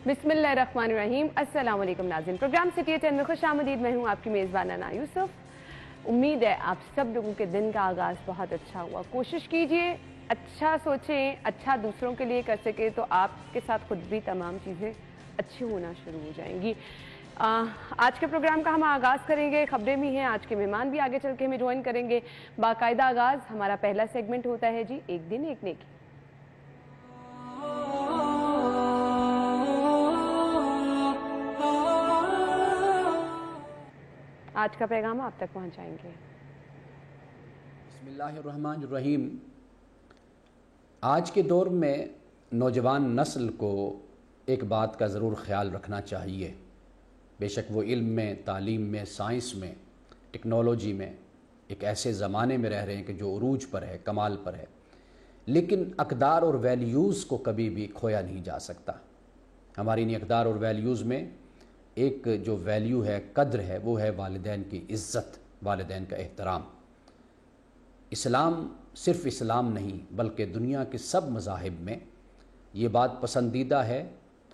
बिस्मिल्लाहिर्रहमानिर्रहीम। अस्सलाम वालेकुम नाज़रीन, प्रोग्राम सिटी 10 में खुशामदीद। मैं हूँ आपकी मेज़बान अना यूसुफ। उम्मीद है आप सब लोगों के दिन का आगाज़ बहुत अच्छा हुआ। कोशिश कीजिए अच्छा सोचें, अच्छा दूसरों के लिए कर सके तो आपके साथ खुद भी तमाम चीज़ें अच्छी होना शुरू हो जाएंगी। आज के प्रोग्राम का हम आगाज़ करेंगे, खबरें भी हैं, आज के मेहमान भी आगे चल के हमें ज्वाइन करेंगे। बाकायदा आगाज़ हमारा पहला सेगमेंट होता है जी, एक दिन एक नेकी। आज का पैगाम आप तक पहुंचाएंगे। बिस्मिल्लाहिर्रहमानिर्रहीम। आज के दौर में नौजवान नस्ल को एक बात का ज़रूर ख्याल रखना चाहिए। बेशक वो इल्म में, तालीम में, साइंस में, टेक्नोलॉजी में एक ऐसे ज़माने में रह रहे हैं कि जो उरूज पर है, कमाल पर है, लेकिन अक़दार और वैल्यूज़ को कभी भी खोया नहीं जा सकता। हमारी इन अक़दार और वैल्यूज़ में एक जो वैल्यू है, कद्र है, वो है वालिदैन की इज़्ज़त, वालिदैन का एहतराम। इस्लाम सिर्फ़ इस्लाम नहीं बल्कि दुनिया के सब मज़ाहिब में ये बात पसंदीदा है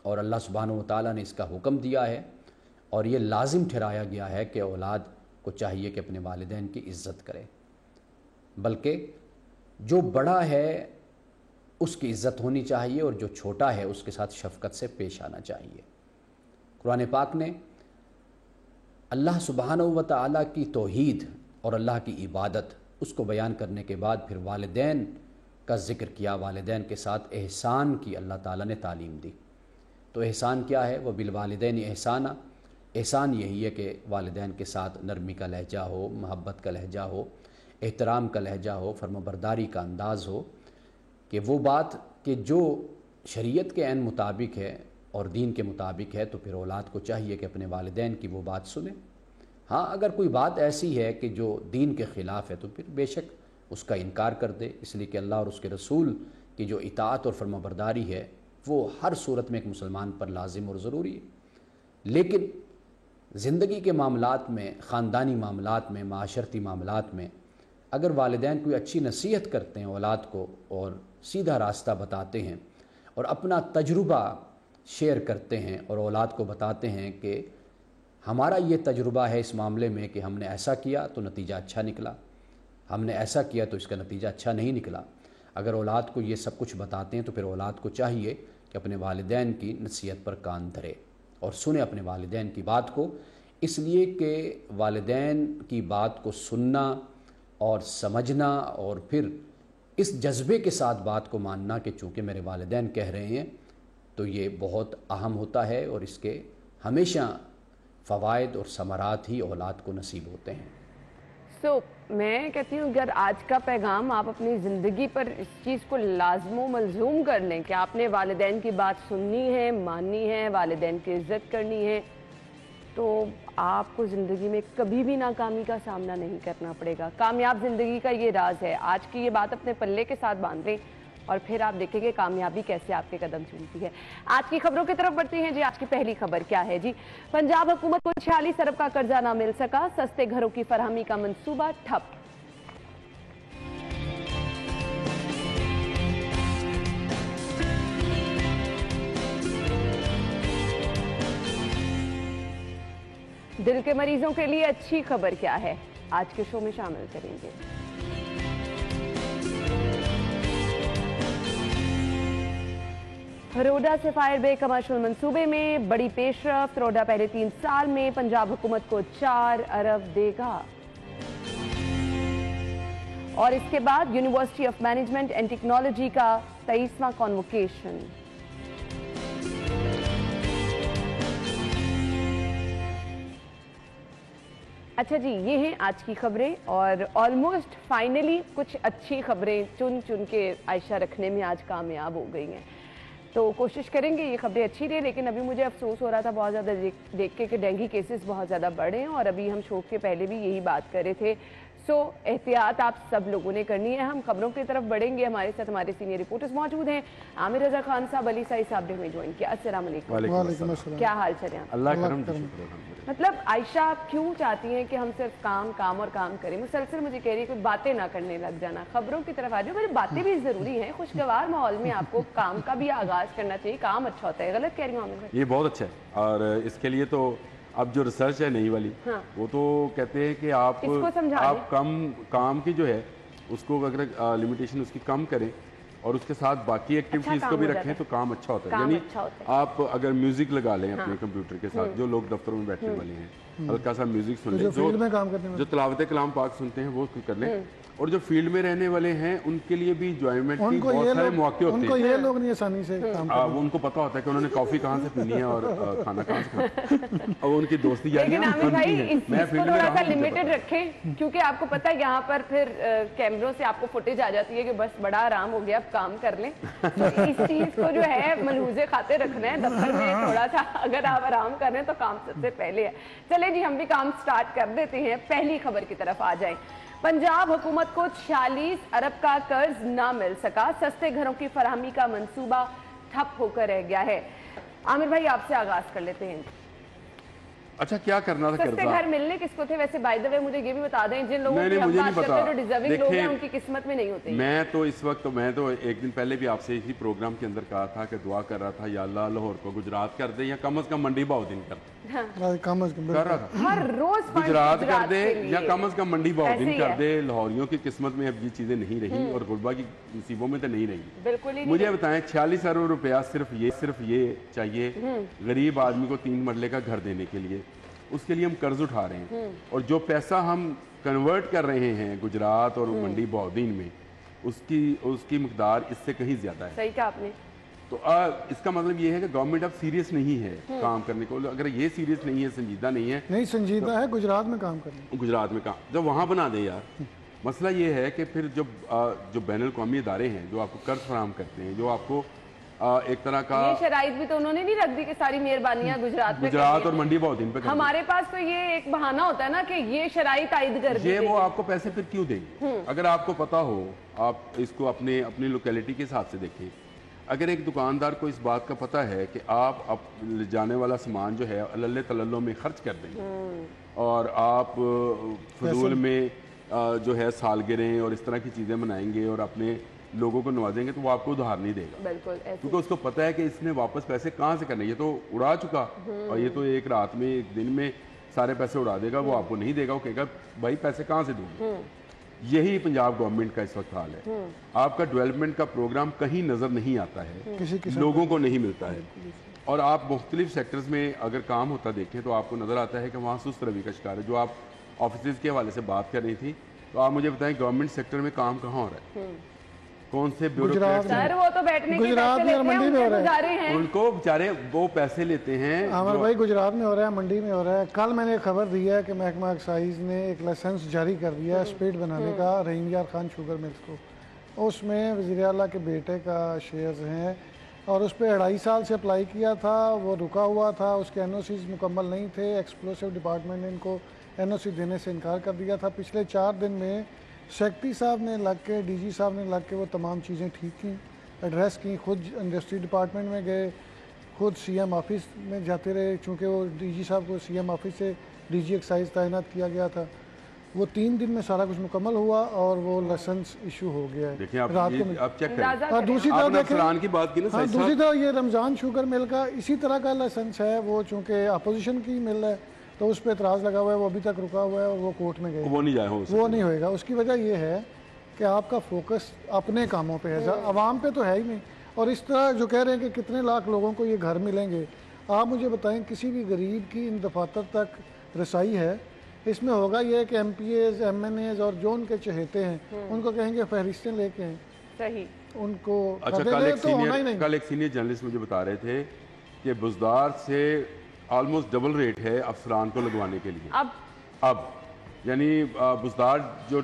और अल्लाह सुब्हानहू व तआला ने इसका हुक्म दिया है और ये लाजिम ठहराया गया है कि औलाद को चाहिए कि अपने वालिदैन की इज़्ज़त करे। बल्कि जो बड़ा है उसकी इज़्ज़त होनी चाहिए और जो छोटा है उसके साथ शफ़क़त से पेश आना चाहिए। कुरान पाक ने अल्लाह सुब्हानहू व तआला की तौहीद और अल्लाह की इबादत उसको बयान करने के बाद फिर वालिदैन का ज़िक्र किया, वालिदैन के साथ एहसान की अल्लाह ताला ने तालीम दी। तो एहसान क्या है? वह बिलवालिदैन एहसाना। एहसान यही है कि वालिदैन के साथ नरमी का लहजा हो, मोहब्बत का लहजा हो, एहतराम का लहजा हो, फर्माबरदारी का अंदाज़ हो, कि वो बात कि जो शरीयत के ऐन मुताबिक है और दीन के मुताबिक है, तो फिर औलाद को चाहिए कि अपने वालिदैन की वो बात सुने। हाँ, अगर कोई बात ऐसी है कि जो दीन के ख़िलाफ़ है तो फिर बेशक उसका इनकार कर दे, इसलिए कि अल्लाह और उसके रसूल की जो इताअत और फर्माबरदारी है वो हर सूरत में एक मुसलमान पर लाजिम और ज़रूरी है। लेकिन ज़िंदगी के मामलात में, ख़ानदानी मामलात में, माशरती मामलात में अगर वालिदैन कोई अच्छी नसीहत करते हैं औलाद को और सीधा रास्ता बताते हैं और अपना तजुर्बा शेयर करते हैं और औलाद को बताते हैं कि हमारा ये तजुर्बा है इस मामले में कि हमने ऐसा किया तो नतीजा अच्छा निकला, हमने ऐसा किया तो इसका नतीजा अच्छा नहीं निकला। अगर औलाद को ये सब कुछ बताते हैं तो फिर औलाद को चाहिए कि अपने वालिदैन की नसीहत पर कान धरे और सुने अपने वालिदैन की बात को, इसलिए कि वालिदैन की बात को सुनना और समझना और फिर इस जज्बे के साथ बात को मानना कि चूँकि मेरे वालिदैन कह रहे हैं तो ये बहुत अहम होता है और इसके हमेशा फ़वाइद और समरात ही औलाद को नसीब होते हैं। मैं कहती हूँ अगर आज का पैगाम आप अपनी ज़िंदगी पर इस चीज़ को लाज़िम मलज़ूम कर लें कि आपने वालिदैन की बात सुननी है, माननी है, वालिदैन की इज़्ज़त करनी है, तो आपको ज़िंदगी में कभी भी नाकामी का सामना नहीं करना पड़ेगा। कामयाब ज़िंदगी का ये राज है। आज की ये बात अपने पल्ले के साथ बांध लें और फिर आप देखेंगे कामयाबी कैसे आपके कदम चूमती है। आज की खबरों की तरफ बढ़ते हैं जी। आज की पहली खबर क्या है जी? पंजाब हुकूमत को 46 अरब का कर्जा ना मिल सका, सस्ते घरों की फरहमी का मंसूबा ठप। दिल के मरीजों के लिए अच्छी खबर क्या है? आज के शो में शामिल करेंगे। रोडा से फायर बे कमर्शियल मंसूबे में बड़ी पेशरफ्त। रोडा पहले 3 साल में पंजाब हुकूमत को 4 अरब देगा। और इसके बाद university of management and technology का 23वां कॉन्वोकेशन। अच्छा जी, ये हैं आज की खबरें और ऑलमोस्ट फाइनली कुछ अच्छी खबरें चुन चुन के आयशा रखने में आज कामयाब हो गई हैं। तो कोशिश करेंगे ये खबरें अच्छी रहे, लेकिन अभी मुझे अफसोस हो रहा था बहुत ज़्यादा देख के कि डेंगू केसेस बहुत ज़्यादा बढ़े हैं और अभी हम शो के पहले भी यही बात कर रहे थे। एहतियात आप सब लोगों ने करनी है। हम खबरों की तरफ बढ़ेंगे। हमारे साथ हमारे सीनियर रिपोर्टर्स मौजूद हैं। आमिर रजा खान साहब, अली साई साहब ने हमें ज्वाइन किया। अस्सलाम वालेकुम। क्या हाल चल रहा है? मतलब आयशा, आप क्यों चाहती हैं कि हम सिर्फ काम काम और काम करें? मुसलसल मुझे कह रही है कोई बातें ना करने लग जाना, खबरों की तरफ आ जाओ। मेरी बातें भी जरूरी हैं, खुशगवार माहौल में आपको काम का भी आगाज करना चाहिए, काम अच्छा होता है। गलत कह रही हूँ आमिर भाई? ये बहुत अच्छा है, और इसके लिए तो अब जो रिसर्च है नई वाली, हाँ। वो तो कहते हैं कि आप कम काम की जो है उसको अगर लिमिटेशन उसकी कम करें और उसके साथ बाकी एक्टिविटीज को भी रखें तो काम अच्छा होता है। यानी अच्छा होता है। आप अगर म्यूजिक लगा लें अपने कंप्यूटर के साथ, जो लोग दफ्तरों में बैठने वाले हैं, हल्का सा म्यूजिक सुन लें, जो तिलावत कलाम पाक सुनते हैं वो कर लें, और जो फील्ड में रहने वाले हैं उनके लिए भी इंजॉयमेंट की बहुत सारे मौके होते हैं। ये लोग नहीं आसानी से काम वो उनको पता होता है कि उन्होंने कॉफी कहाँ से पीनी है और खाना कहाँ से खाना, और उनकी दोस्ती लेकिन आमिर भाई इस चीज को थोड़ा सा लिमिटेड रखें, क्योंकि आपको पता है यहाँ पर फिर कैमरों से आपको फुटेज आ जाती है कि बस बड़ा आराम हो गया, अब काम कर लें। तो इस चीज को जो है मलहूजे खाते रखना है। दफ्तर में थोड़ा सा अगर आप आराम कर रहे हैं तो काम सबसे पहले है। चले जी, हम भी काम स्टार्ट कर देते हैं। पहली खबर की तरफ आ जाए। पंजाब हुकूमत को 46 अरब का कर्ज ना मिल सका, सस्ते घरों की फराहमी का मंसूबा ठप होकर रह गया है। आमिर भाई, आपसे आगाज कर लेते हैं। अच्छा, क्या करना था? सस्ते घर मिलने किसको थे वैसे? बाय द वे मुझे ये भी बता दें, जिन लोगों की हम बात करते हैं जो डिजर्विंग लोग हैं उनकी किस्मत में नहीं होते। मैं तो इस वक्त मैं तो एक दिन पहले भी आपसे इसी प्रोग्राम के अंदर कहा था कि दुआ कर रहा था, या अल्लाह लाहौर को गुजरात कर दे, या कम से कम मंडी भाव दिन कर दे। कम से कम कर रहा था, हर रोज गुजरात कर दे या कम से कम मंडी भाव दिन कर दे। लाहौरियों की किस्मत में अब ये चीजें नहीं रही और गुरबा की नसीबों में तो नहीं रही। बिल्कुल ही मुझे बताएं, 46 अरब रुपया सिर्फ ये चाहिए गरीब आदमी को 3 मरले का घर देने के लिए। उसके लिए हम कर्ज उठा रहे हैं, और जो पैसा हम कन्वर्ट कर रहे हैं गुजरात और मंडी बौद्दीन में, उसकी मकदार इससे कहीं ज्यादा है। सही कहा आपने। तो इसका मतलब ये है कि गवर्नमेंट अब सीरियस नहीं है काम करने को। अगर ये सीरियस नहीं है, संजीदा नहीं है, नहीं संजीदा तो, है गुजरात में काम करने, गुजरात में काम जब वहाँ बना दे यार। मसला ये है कि फिर जो बैनुल अक़वामी इदारे हैं जो आपको कर्ज फराहम करते हैं, जो आपको एक तरह का ये शराइत भी तो उन्होंने नहीं रख दी कि सारी मेहरबानियां गुजरात और मंडी बौद्दीन पे। हमारे पास तो ये एक बहाना होता है ना कि ये शराइत आयद कर दी, ये वो आपको पैसे फिर क्यों देंगे? अगर आपको पता हो, आप इसको अपनी लोकेलिटी के हिसाब से देखें। अगर एक दुकानदार को इस बात का पता है कि आप जाने वाला सामान जो है अल्ले तल्लों में खर्च कर देंगे और आप फजूल में जो है सालगिरह और इस तरह की चीज़ें मनाएंगे और अपने लोगों को नवाजेंगे, तो वो आपको उधार नहीं देगा। बिल्कुल, क्योंकि उसको पता है कि इसने वापस पैसे कहाँ से करने, ये तो उड़ा चुका और ये तो एक रात में एक दिन में सारे पैसे उड़ा देगा, वो आपको नहीं देगा। वो कहेगा भाई पैसे कहाँ से दूंगा। यही पंजाब गवर्नमेंट का इस वक्त हाल है। आपका डेवलपमेंट का प्रोग्राम कहीं नजर नहीं आता है, लोगों को नहीं मिलता है, और आप मुख्तलिफ सेक्टर्स में अगर काम होता देखें तो आपको नजर आता है कि वहाँ सुस्त रवि का शिकार है। जो आप ऑफिस के हवाले से बात कर रही थी, तो आप मुझे बताएं गवर्नमेंट सेक्टर में काम कहाँ हो रहा है? कौन से गुजरात सर, वो तो बैठने के गुजरात में और मंडी में हो रहा है, उनको बेचारे वो पैसे लेते हैं। अमर भाई, गुजरात में हो रहा है, मंडी में हो रहा है। कल मैंने खबर दी है कि महकमा एक्साइज ने एक लाइसेंस जारी कर दिया है स्पीड बनाने का रहीम यार खान शुगर मिल्स को। उसमें वज़ीर आला के बेटे का शेयर्स हैं और उस पर 2.5 साल से अप्लाई किया था, वो रुका हुआ था, उसके NOCs मुकम्मल नहीं थे। एक्सप्लोसिव डिपार्टमेंट ने इनको NOC देने से इनकार कर दिया था। पिछले 4 दिन में सेक्रेटरी साहब ने लग के, DG साहब ने लग के वो तमाम चीज़ें ठीक की, एड्रेस की। खुद इंडस्ट्री डिपार्टमेंट में गए, खुद CM ऑफिस में जाते रहे, चूँकि वो DG साहब को CM ऑफिस से DG एक्साइज तैनात किया गया था। वो 3 दिन में सारा कुछ मुकम्मल हुआ और वो लाइसेंस इशू हो गया है। देखिए आप रात को आप चेक करें। और दूसरी तरफ देखें की बात की ना, हाँ, दूसरी तरफ ये रमज़ान शुगर मिल का इसी तरह का लाइसेंस है। वो चूँकि अपोजिशन की मिल है तो उस पर एतराज़ लगा हुआ है, वो अभी तक रुका हुआ है और वो कोर्ट में गए, वो नहीं जाए, वो नहीं होएगा। उसकी वजह ये है कि आपका फोकस अपने कामों पे है, अवाम पे तो है ही नहीं। और इस तरह जो कह रहे हैं कि कितने लाख लोगों को ये घर मिलेंगे, आप मुझे बताएं किसी भी गरीब की इन दफातर तक रसाई है? इसमें होगा ये कि MPAs MNAs और जो उनके चहेते हैं उनको कहेंगे फहरिस्तें लेके हैं, सही उनको। अच्छा, कल एक सीनियर जर्नलिस्ट मुझे बता रहे थे कि बुजदार से ऑलमोस्ट डबल रेट है अफसरान को लगवाने के लिए। अब यानी बुजदार जो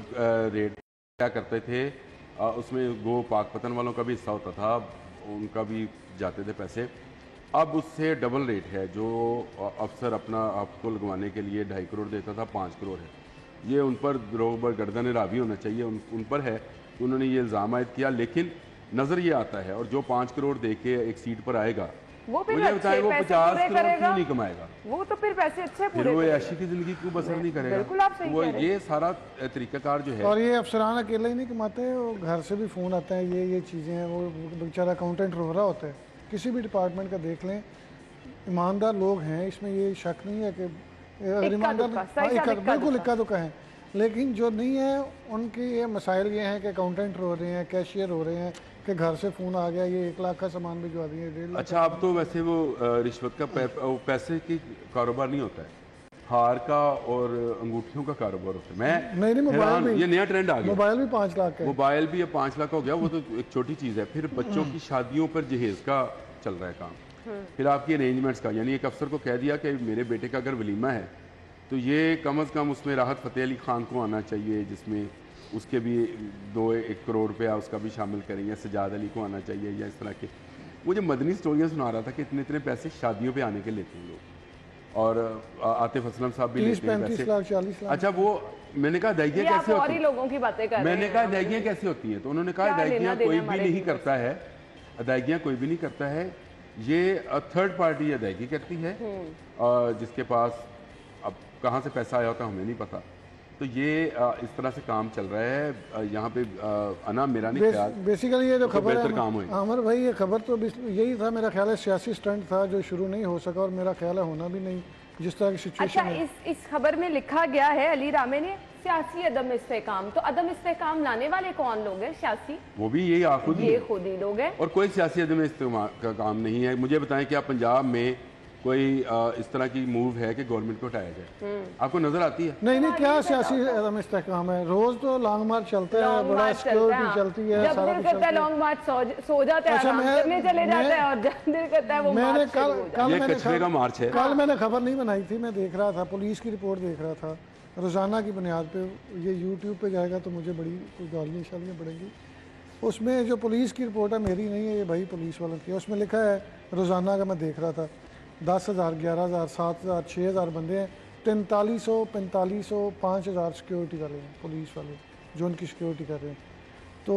रेट क्या करते थे, उसमें वो पाकपतन वालों का भी हिस्सा होता था, उनका भी जाते थे पैसे। अब उससे डबल रेट है। जो अफसर अपना आपको लगवाने के लिए 2.5 करोड़ देता था, 5 करोड़ है। ये उन पर बरोबर गर्दन रावी होना चाहिए, उन पर है। उन्होंने ये इल्ज़ाम आयद किया, लेकिन नज़र ये आता है, और जो 5 करोड़ दे के एक सीट पर आएगा वो फिर मुझे बताएं, वो 50 करोड़ करेगा, क्यों नहीं कमाएगा? वो तो फिर पैसे अच्छे फिर पूरे वो करेगा। ऐशी की जिंदगी क्यों बसर नहीं करेगा? बिल्कुल आप सही वो कह रहे हैं। ये सारा तरीकाकार जो है। और ये अफसरान अकेले ही नहीं कमाते, वो घर से भी फ़ोन आता है, ये चीज़ें हैं। वो बेचारा अकाउंटेंट रो रहा होता है, किसी भी डिपार्टमेंट का देख लें, ईमानदार लोग हैं, इसमें ये शक नहीं है कि अगर ईमानदार बिल्कुल इक्का दुक्का है, लेकिन जो नहीं है उनके ये मसाइल ये हैं कि अकाउंटेंट रो रहे हैं, कैशियर रो रहे हैं कि घर से फ़ोन आ गया, ये 1 लाख का सामान भिजवा दिए, 1.5 लाख। अच्छा, अब तो वैसे वो रिश्वत का पैसे की कारोबार नहीं होता है, हार का और अंगूठियों का कारोबार होता है। मैं नहीं मोबाइल भी, ये नया ट्रेंड आ गया, मोबाइल भी 5 लाख का, मोबाइल भी अब 5 लाख हो गया। वो तो एक छोटी चीज़ है। फिर बच्चों की शादियों पर जहेज का चल रहा है काम, फिर आपकी अरेंजमेंट्स का। यानी एक अफसर को कह दिया कि मेरे बेटे का अगर वलीमा है तो ये कम अज़ कम उसमें राहत फ़तेह अली खान को आना चाहिए, जिसमें उसके भी 2-1 करोड़ रुपया उसका भी शामिल करें, या सजाद अली को आना चाहिए, या इस तरह के। मुझे मदनी स्टोरियाँ सुना रहा था कि इतने इतने पैसे शादियों पे आने के लेते हैं लोग, और आतिफ असलम साहब भी लेते हैं पैसे। 40 लाख। अच्छा, वो मैंने कहा अदायगियाँ कैसे होती हैं? लोगों की बातें कर रहे हैं। मैंने कहा अदायगियाँ कैसे होती हैं? तो उन्होंने कहा अदायगियाँ कोई भी नहीं करता है, अदायगियाँ कोई भी नहीं करता है, ये थर्ड पार्टी अदायगी करती है, जिसके पास अब कहाँ से पैसा आया होता है हमें नहीं पता। तो ये इस तरह से काम चल रहा है यहाँ पे। अना मेरा नहीं ख्याल बेसिकली ये जो खबर है काम हुई अमर भाई, ये खबर तो यही था, मेरा ख्याल है सियासी स्टंट था जो शुरू नहीं हो सका, और मेरा ख्याल है होना भी नहीं, जिस तरह की सिचुएशन अच्छा, इस खबर में लिखा गया है अली रामे ने सियासी अदम इस्तेकाम। तो अदम इस्तेकाम लाने वाले कौन लोग हैं? सियासी, वो भी यही खुद ही लोग हैं, और कोई सियासी अदम इस्तेमाल का काम नहीं है। मुझे बताएं क्या पंजाब में कोई इस तरह की मूव है कि गवर्नमेंट को हटाया जाए? आपको नजर आती है? नहीं, क्या सियासी अदम इस्तेहकाम है? रोज तो लॉन्ग मार्च चलता है, बड़ा सिक्योरिटी चलती है, जब दिल करता है लॉन्ग मार्च सो जाता है, आराम करने चले जाता है, और जब दिल करता है वो मैंने कल मैंने खबर नहीं बनाई थी, मैं देख रहा था, पुलिस की रिपोर्ट देख रहा था रोज़ाना की बुनियाद पे। ये यूट्यूब पे जाएगा तो मुझे बड़ी कोई गालियाँ शालियाँ पड़ेंगी। उसमें जो पुलिस की रिपोर्ट है, मेरी नहीं है ये भाई, पुलिस वालों की, उसमें लिखा है रोज़ाना का। मैं देख रहा था 10,000, 11,000, 7,000, 6,000 बंदे हैं, 4300, 4500, 5,000 सिक्योरिटी वाले हैं, पुलिस वाले जो उनकी सिक्योरिटी कर रहे हैं। तो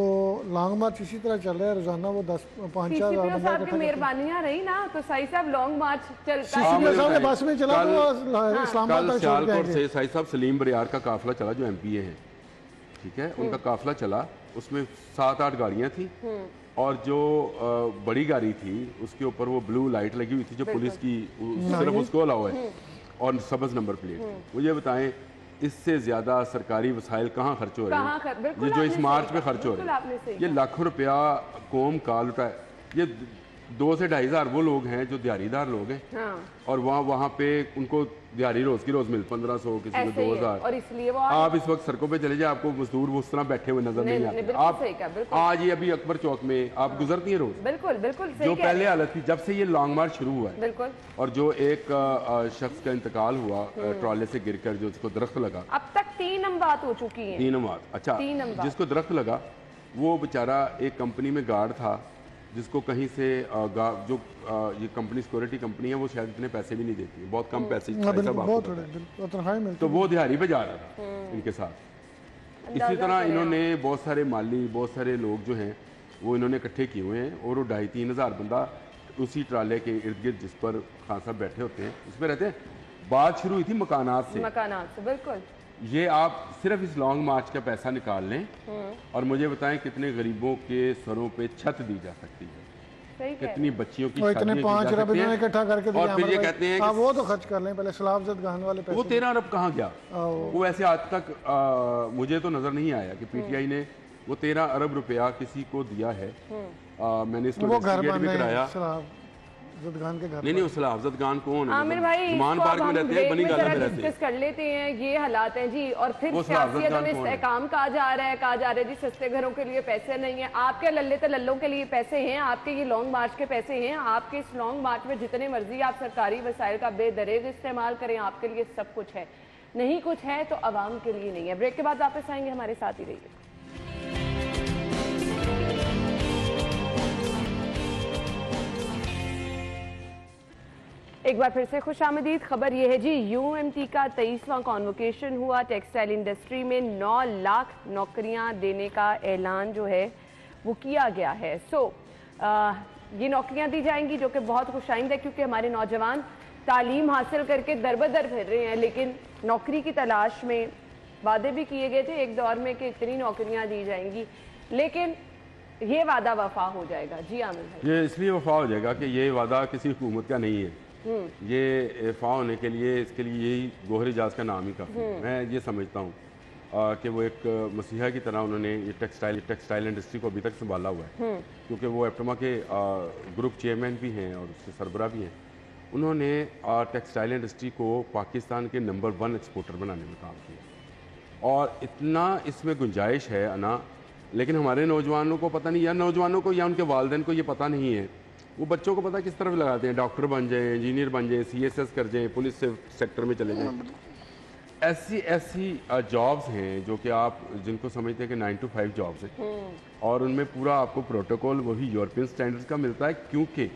लॉन्ग मार्च इसी तरह चल रहा है, रोजाना वो 5,000 साहब की मेहरबानियां रही ना, तो साई साहब लॉन्ग मार्च चलता है। बस में चला तो इस्लामाबाद सियालकोट से साई साहब सलीम बरियार का काफिला चला, जो एमपीए हैं, ठीक है, उनका काफिला चला, उसमें 7-8 गाड़ियां थी, और जो बड़ी गाड़ी थी उसके ऊपर वो ब्लू लाइट लगी हुई थी जो पुलिस की, सिर्फ उसको अलाउ है, और सब्ज नंबर प्लेट। मुझे बताएं इससे ज्यादा सरकारी वसाइल कहाँ खर्च हो रहे हैं? ये जो इस मार्च में खर्च हो रहे हैं, ये लाखों रुपया कौम का लुटा है। ये 2 से 2.5 हज़ार वो लोग हैं जो दिहाड़ीदार लोग हैं, हाँ। और वहाँ पे उनको दिहाड़ी रोज की रोज मिल 1500, किसी को 2,000, और इसलिए वो आप इस वक्त सड़कों पे चले जाए, आपको मजदूर उस तरह बैठे हुए नजर नहीं आते। आप आज ये अभी अकबर चौक में आप गुजरती हैं रोज, बिल्कुल बिल्कुल जो पहले हालत थी जब से ये लॉन्ग मार्च शुरू हुआ है, बिल्कुल, और जो एक शख्स का इंतकाल हुआ ट्रॉले से गिरकर, जो उसको दरख्त लगा, अब तक 3 अमवात हो चुकी है, 3 अमवात। अच्छा, जिसको दरख्त लगा वो बेचारा एक कंपनी में गार्ड था, जिसको कहीं से जो ये कंपनी सिक्योरिटी कंपनी है, वो शायद इतने पैसे भी नहीं देती है, बहुत कम पैसे, तो वो दिहाड़ी पे जा रहा था इनके साथ। इसी तरह इन्होंने बहुत सारे माली, बहुत सारे लोग जो हैं वो इन्होंने इकट्ठे किए हुए हैं, और वो 2,500-3 हज़ार बंदा उसी ट्राले के इर्द गिर्द जिस पर खान साहब बैठे होते हैं उस पर रहते हैं। बात शुरू हुई थी मकानात से, बिल्कुल। ये आप सिर्फ इस लॉन्ग मार्च का पैसा निकाल लें और मुझे बताएं कितने गरीबों के सरों पे छत दी जा सकती है, कितनी बच्चियों की इतने 5 अरब इकट्ठा करके, और फिर ये कहते हैं वो तो खर्च कर लें पहले, सलाफजद खान वाले पैसे। वो 13 अरब कहाँ गया? वो ऐसे आज तक मुझे तो नजर नहीं आया कि पीटीआई ने वो 13 अरब रुपया किसी को दिया है। मैंने इसको इन्वेस्टिगेट भी कराया। जदगान के घर नहीं, उसला अफजद खान कौन है? आमिर भाई, जुमान पार्क में रहते हैं, बनी गाला में रहते हैं, डिस्कस कर लेते हैं, ये हालात हैं जी। और फिर सियासी अदम इस्तेहकाम कहा जा रहा है जी, सस्ते घरों के लिए पैसे नहीं है। आपके लल्ले तो लल्लों के लिए पैसे हैं, आपके ये लॉन्ग मार्च के पैसे हैं। आपके इस लॉन्ग मार्च में जितने मर्जी आप सरकारी वसाइल का बेदरेज इस्तेमाल करें, आपके लिए सब कुछ है। नहीं कुछ है तो आवाम के लिए नहीं है। ब्रेक के बाद वापस आएंगे, हमारे साथ ही रहिए। एक बार फिर से खुशामदीद। खबर यह है जी, यूएमटी का 23वां कॉन्वोकेशन हुआ। टेक्सटाइल इंडस्ट्री में 9 लाख नौकरियां देने का ऐलान जो है वो किया गया है। ये नौकरियां दी जाएंगी जो कि बहुत खुशाइंद है, क्योंकि हमारे नौजवान तालीम हासिल करके दर-बदर फिर रहे हैं, लेकिन नौकरी की तलाश में वादे भी किए गए थे एक दौर में कि इतनी नौकरियां दी जाएंगी, लेकिन ये वादा वफा हो जाएगा। जी आमिर भाई। ये इसलिए वफा हो जाएगा कि ये वादा किसी हुकूमत का नहीं है। ये वफा होने के लिए, इसके लिए यही गोहर एजाज का नाम ही काफ़ी है। मैं ये समझता हूँ कि वो एक मसीहा की तरह उन्होंने ये टेक्सटाइल इंडस्ट्री को अभी तक संभाला हुआ है, क्योंकि वो एप्टमा के ग्रुप चेयरमैन भी हैं और उसके सरबरा भी हैं। उन्होंने टेक्सटाइल इंडस्ट्री को पाकिस्तान के नंबर 1 एक्सपोर्टर बनाने में काम किया और इतना इसमें गुंजाइश है अना, लेकिन हमारे नौजवानों को पता नहीं, या नौजवानों को या उनके वालिदैन को ये पता नहीं है। वो बच्चों को पता किस तरफ लगाते हैं, डॉक्टर बन जाएं, इंजीनियर बन जाएं, CSS कर जाएं, पुलिस सेक्टर में चले जाएं। ऐसी जॉब्स हैं जो कि आप जिनको समझते हैं कि 9 to 5 जॉब्स हैं, और उनमें पूरा आपको प्रोटोकॉल वही यूरोपियन स्टैंडर्ड्स का मिलता है, क्योंकि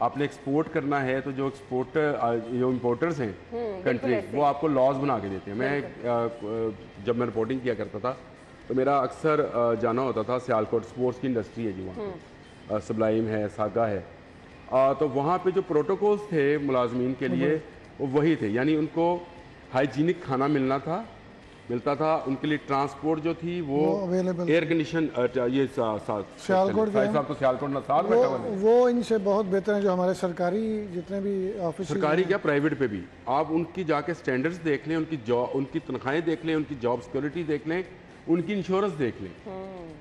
आपने एक्सपोर्ट करना है तो जो जो इम्पोर्टर्स हैं कंट्रीज, वो आपको लॉज बना के देते हैं। मैं जब मैं रिपोर्टिंग किया करता था तो मेरा अक्सर जाना होता था सियालकोट, स्पोर्ट्स की इंडस्ट्री है जी वहाँ, सब्लाइम है, सागा है, तो वहाँ पे जो प्रोटोकॉल्स थे मुलाजमीन के लिए वो वही थे, यानी उनको हाइजीनिक खाना मिलता था, उनके लिए ट्रांसपोर्ट जो थी वो एयर कंडीशन, ये सियालकोट साहब तो सियालकोट ना साथ बैठा हुआ है, वो इनसे बहुत बेहतर हैं जो हमारे सरकारी जितने भी ऑफिस, सरकारी क्या प्राइवेट पे भी आप उनकी जाके स्टैंडर्ड्स देख लें, उनकी तनख्वाहें देख लें, उनकी जॉब सिक्योरिटी देख लें, उनकी इंश्योरेंस देख लें।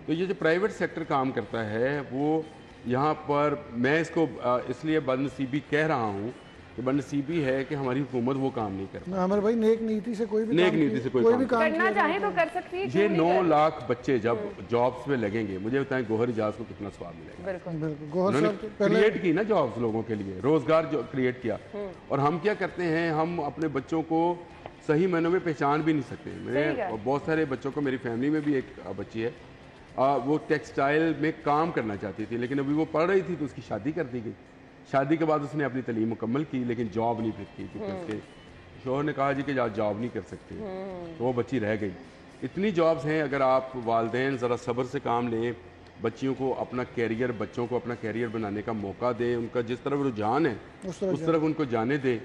तो ये जो प्राइवेट सेक्टर काम करता है वो यहाँ पर, मैं इसको इसलिए बदनसीबी कह रहा हूँ कि बदनसीबी है कि हमारी हुकूमत वो काम नहीं करती। हमारे भाई नेक नीति से कोई भी काम करना चाहे तो कर सकती है। ये 9 लाख बच्चे जब जॉब्स में लगेंगे, मुझे बताएं गोहर एजाज को कितना स्वाद मिलेगा। बिल्कुल क्रिएट की ना जॉब्स, लोगों के लिए रोजगार जो क्रिएट किया, और हम क्या करते हैं, हम अपने बच्चों को सही मायनों में पहचान भी नहीं सकते। मैं बहुत सारे बच्चों को, मेरी फैमिली में भी एक बच्ची है, वो टेक्सटाइल में काम करना चाहती थी, लेकिन अभी वो पढ़ रही थी तो उसकी शादी कर दी गई। शादी के बाद उसने अपनी तालीम मुकम्मल की, लेकिन जॉब नहीं फिर की, क्योंकि उसके शोहर ने कहा जी कि जॉब नहीं कर सकते, तो वो बच्ची रह गई। इतनी जॉब्स हैं, अगर आप वालिदैन ज़रा सब्र से काम लें, बच्चियों को अपना कैरियर, बच्चों को अपना कैरियर बनाने का मौका दें, उनका जिस तरफ रुझान है उस तरफ उनको जाने दें,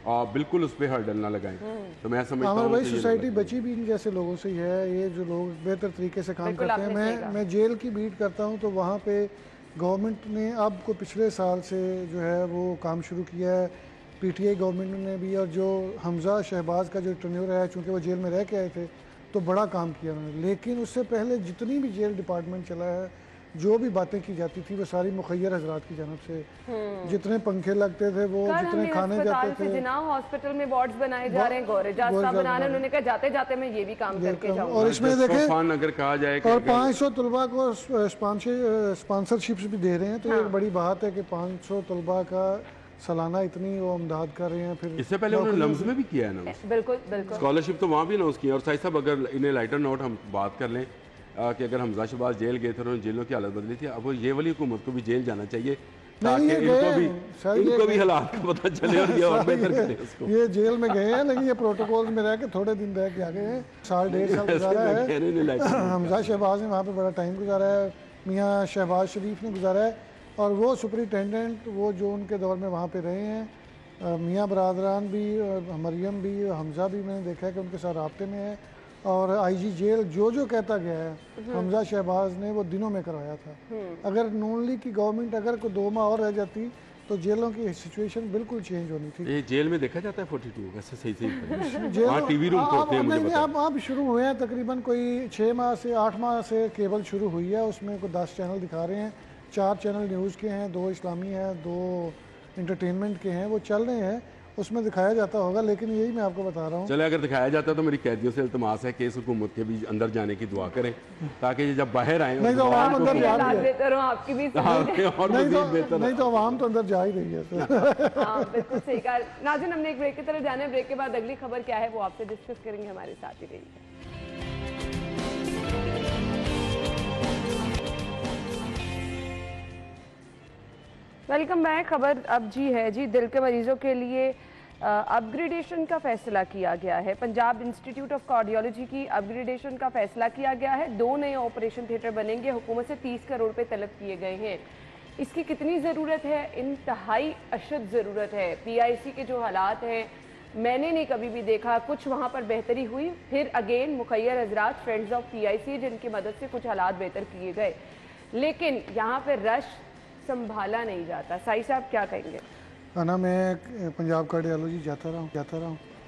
और बिल्कुल उस पर हर्डल ना लगाएं। तो मैं समझता हूँ भाई सोसाइटी बची भी इन जैसे लोगों से ही है, ये जो लोग बेहतर तरीके से काम करते हैं। मैं जेल की बीट करता हूँ, तो वहाँ पे गवर्नमेंट ने अब को पिछले साल से जो है वो काम शुरू किया है, PTI गवर्नमेंट ने भी, और जो हमजा शहबाज का जो टर्न्योर है, चूँकि वो जेल में रह के आए थे तो बड़ा काम किया उन्होंने। लेकिन उससे पहले जितनी भी जेल डिपार्टमेंट चला है, जो भी बातें की जाती थी वो सारी मुखैर हजरात की जानब से, जितने पंखे लगते थे वो, जितने खाने जाते थे, हॉस्पिटल में वार्ड्स बनाए जा रहे हैं, गोहर एजाज साहब बनाने, उन्होंने कहा जाते जाते मैं ये भी काम करके जाऊंगा। और इसमें देखें अगर कहा जाए और 500 तलबा को स्पॉन्सरशिप्स भी दे रहे हैं, तो एक बड़ी बात है कि 500 तलबा का सालाना इतनी वो अमदाद कर रहे हैं। फिर इससे पहले उन्होंने लम्स में भी किया है ना, बिल्कुल स्कॉलरशिप तो वहाँ भी अनाउंस किया। और साहिब साहब, अगर इन्हें लाइटर नोट हम बात कर लें कि अगर हमजा शहबाज जेल गए थे, उन्होंने जेलों की हालत बदली थी, अब ये वाली हुकूमत को भी जेल जाना चाहिए, ताकि इनको भी हालात का पता चले और ये और बेहतर करे उसको। ये जेल में गए हैं, लेकिन ये प्रोटोकॉल में रह के थोड़े दिन रह के आ गए हैं। 1.5 साल गुजारा है हमजा शहबाज ने, वहाँ पे बड़ा टाइम गुजारा है, मियाँ शहबाज शरीफ ने गुजारा है, और वो सुपरिटेंडेंट वो जो उनके दौर में वहाँ पे रहे हैं, मियाँ बरादरान भी, मरियम भी, हमजा भी, मैंने देखा है कि उनके साथ राब्ते में है। और IG जेल जो कहता गया है हमजा शहबाज ने वो दिनों में करवाया था। अगर नून लीग की गवर्नमेंट अगर को 2 माह और रह जाती तो जेलों की सिचुएशन बिल्कुल चेंज होनी थी। ये जेल में देखा जाता है 42 वैसे सही वहाँ TV रूम होते हैं, मुझे पता है। अब शुरू हुए हैं, तकरीबन कोई 6 माह से 8 माह से केबल शुरू हुई है, उसमें कोई 10 चैनल दिखा रहे हैं, 4 चैनल न्यूज़ के हैं, 2 इस्लामी हैं, 2 इंटरटेनमेंट के हैं, वो चल रहे हैं, उसमें दिखाया जाता होगा। लेकिन यही मैं आपको बता रहा हूँ, चले अगर दिखाया जाता है तो मेरी कैदियों से इल्तमास है कि इस हुकूमत के भी अंदर जाने की दुआ करें, ताकि जब बाहर आए नहीं तो आवाम अंदर जा रही है, नहीं तो आवाम तो अंदर जा ही रही है। बिल्कुल सही कहा। नाज़रीन, हमने एक ब्रेक की तरफ जाना है, ब्रेक के बाद अगली खबर क्या है वो आपसे डिस्कस करेंगे, हमारे साथ ही रहिए। Welcome back. खबर अब जी है जी, दिल के मरीजों के लिए अपग्रेडेशन का फैसला किया गया है। पंजाब इंस्टीट्यूट ऑफ कार्डियोलॉजी की अपग्रेडेशन का फैसला किया गया है। 2 नए ऑपरेशन थिएटर बनेंगे। हुकूमत से 30 करोड़ रुपए तलब किए गए हैं। इसकी कितनी ज़रूरत है? इंतहाई अशद ज़रूरत है। PIC के जो हालात हैं मैंने नहीं कभी भी देखा, कुछ वहाँ पर बेहतरी हुई, फिर अगेन मुखैर हजरात फ्रेंड्स ऑफ PIC जिनकी मदद से कुछ हालात बेहतर किए गए, लेकिन यहाँ पे रश संभाला नहीं जाता। साई साहब क्या कहेंगे? ना मैं पंजाब कार्डियोलॉजी जाता रहा हूँ।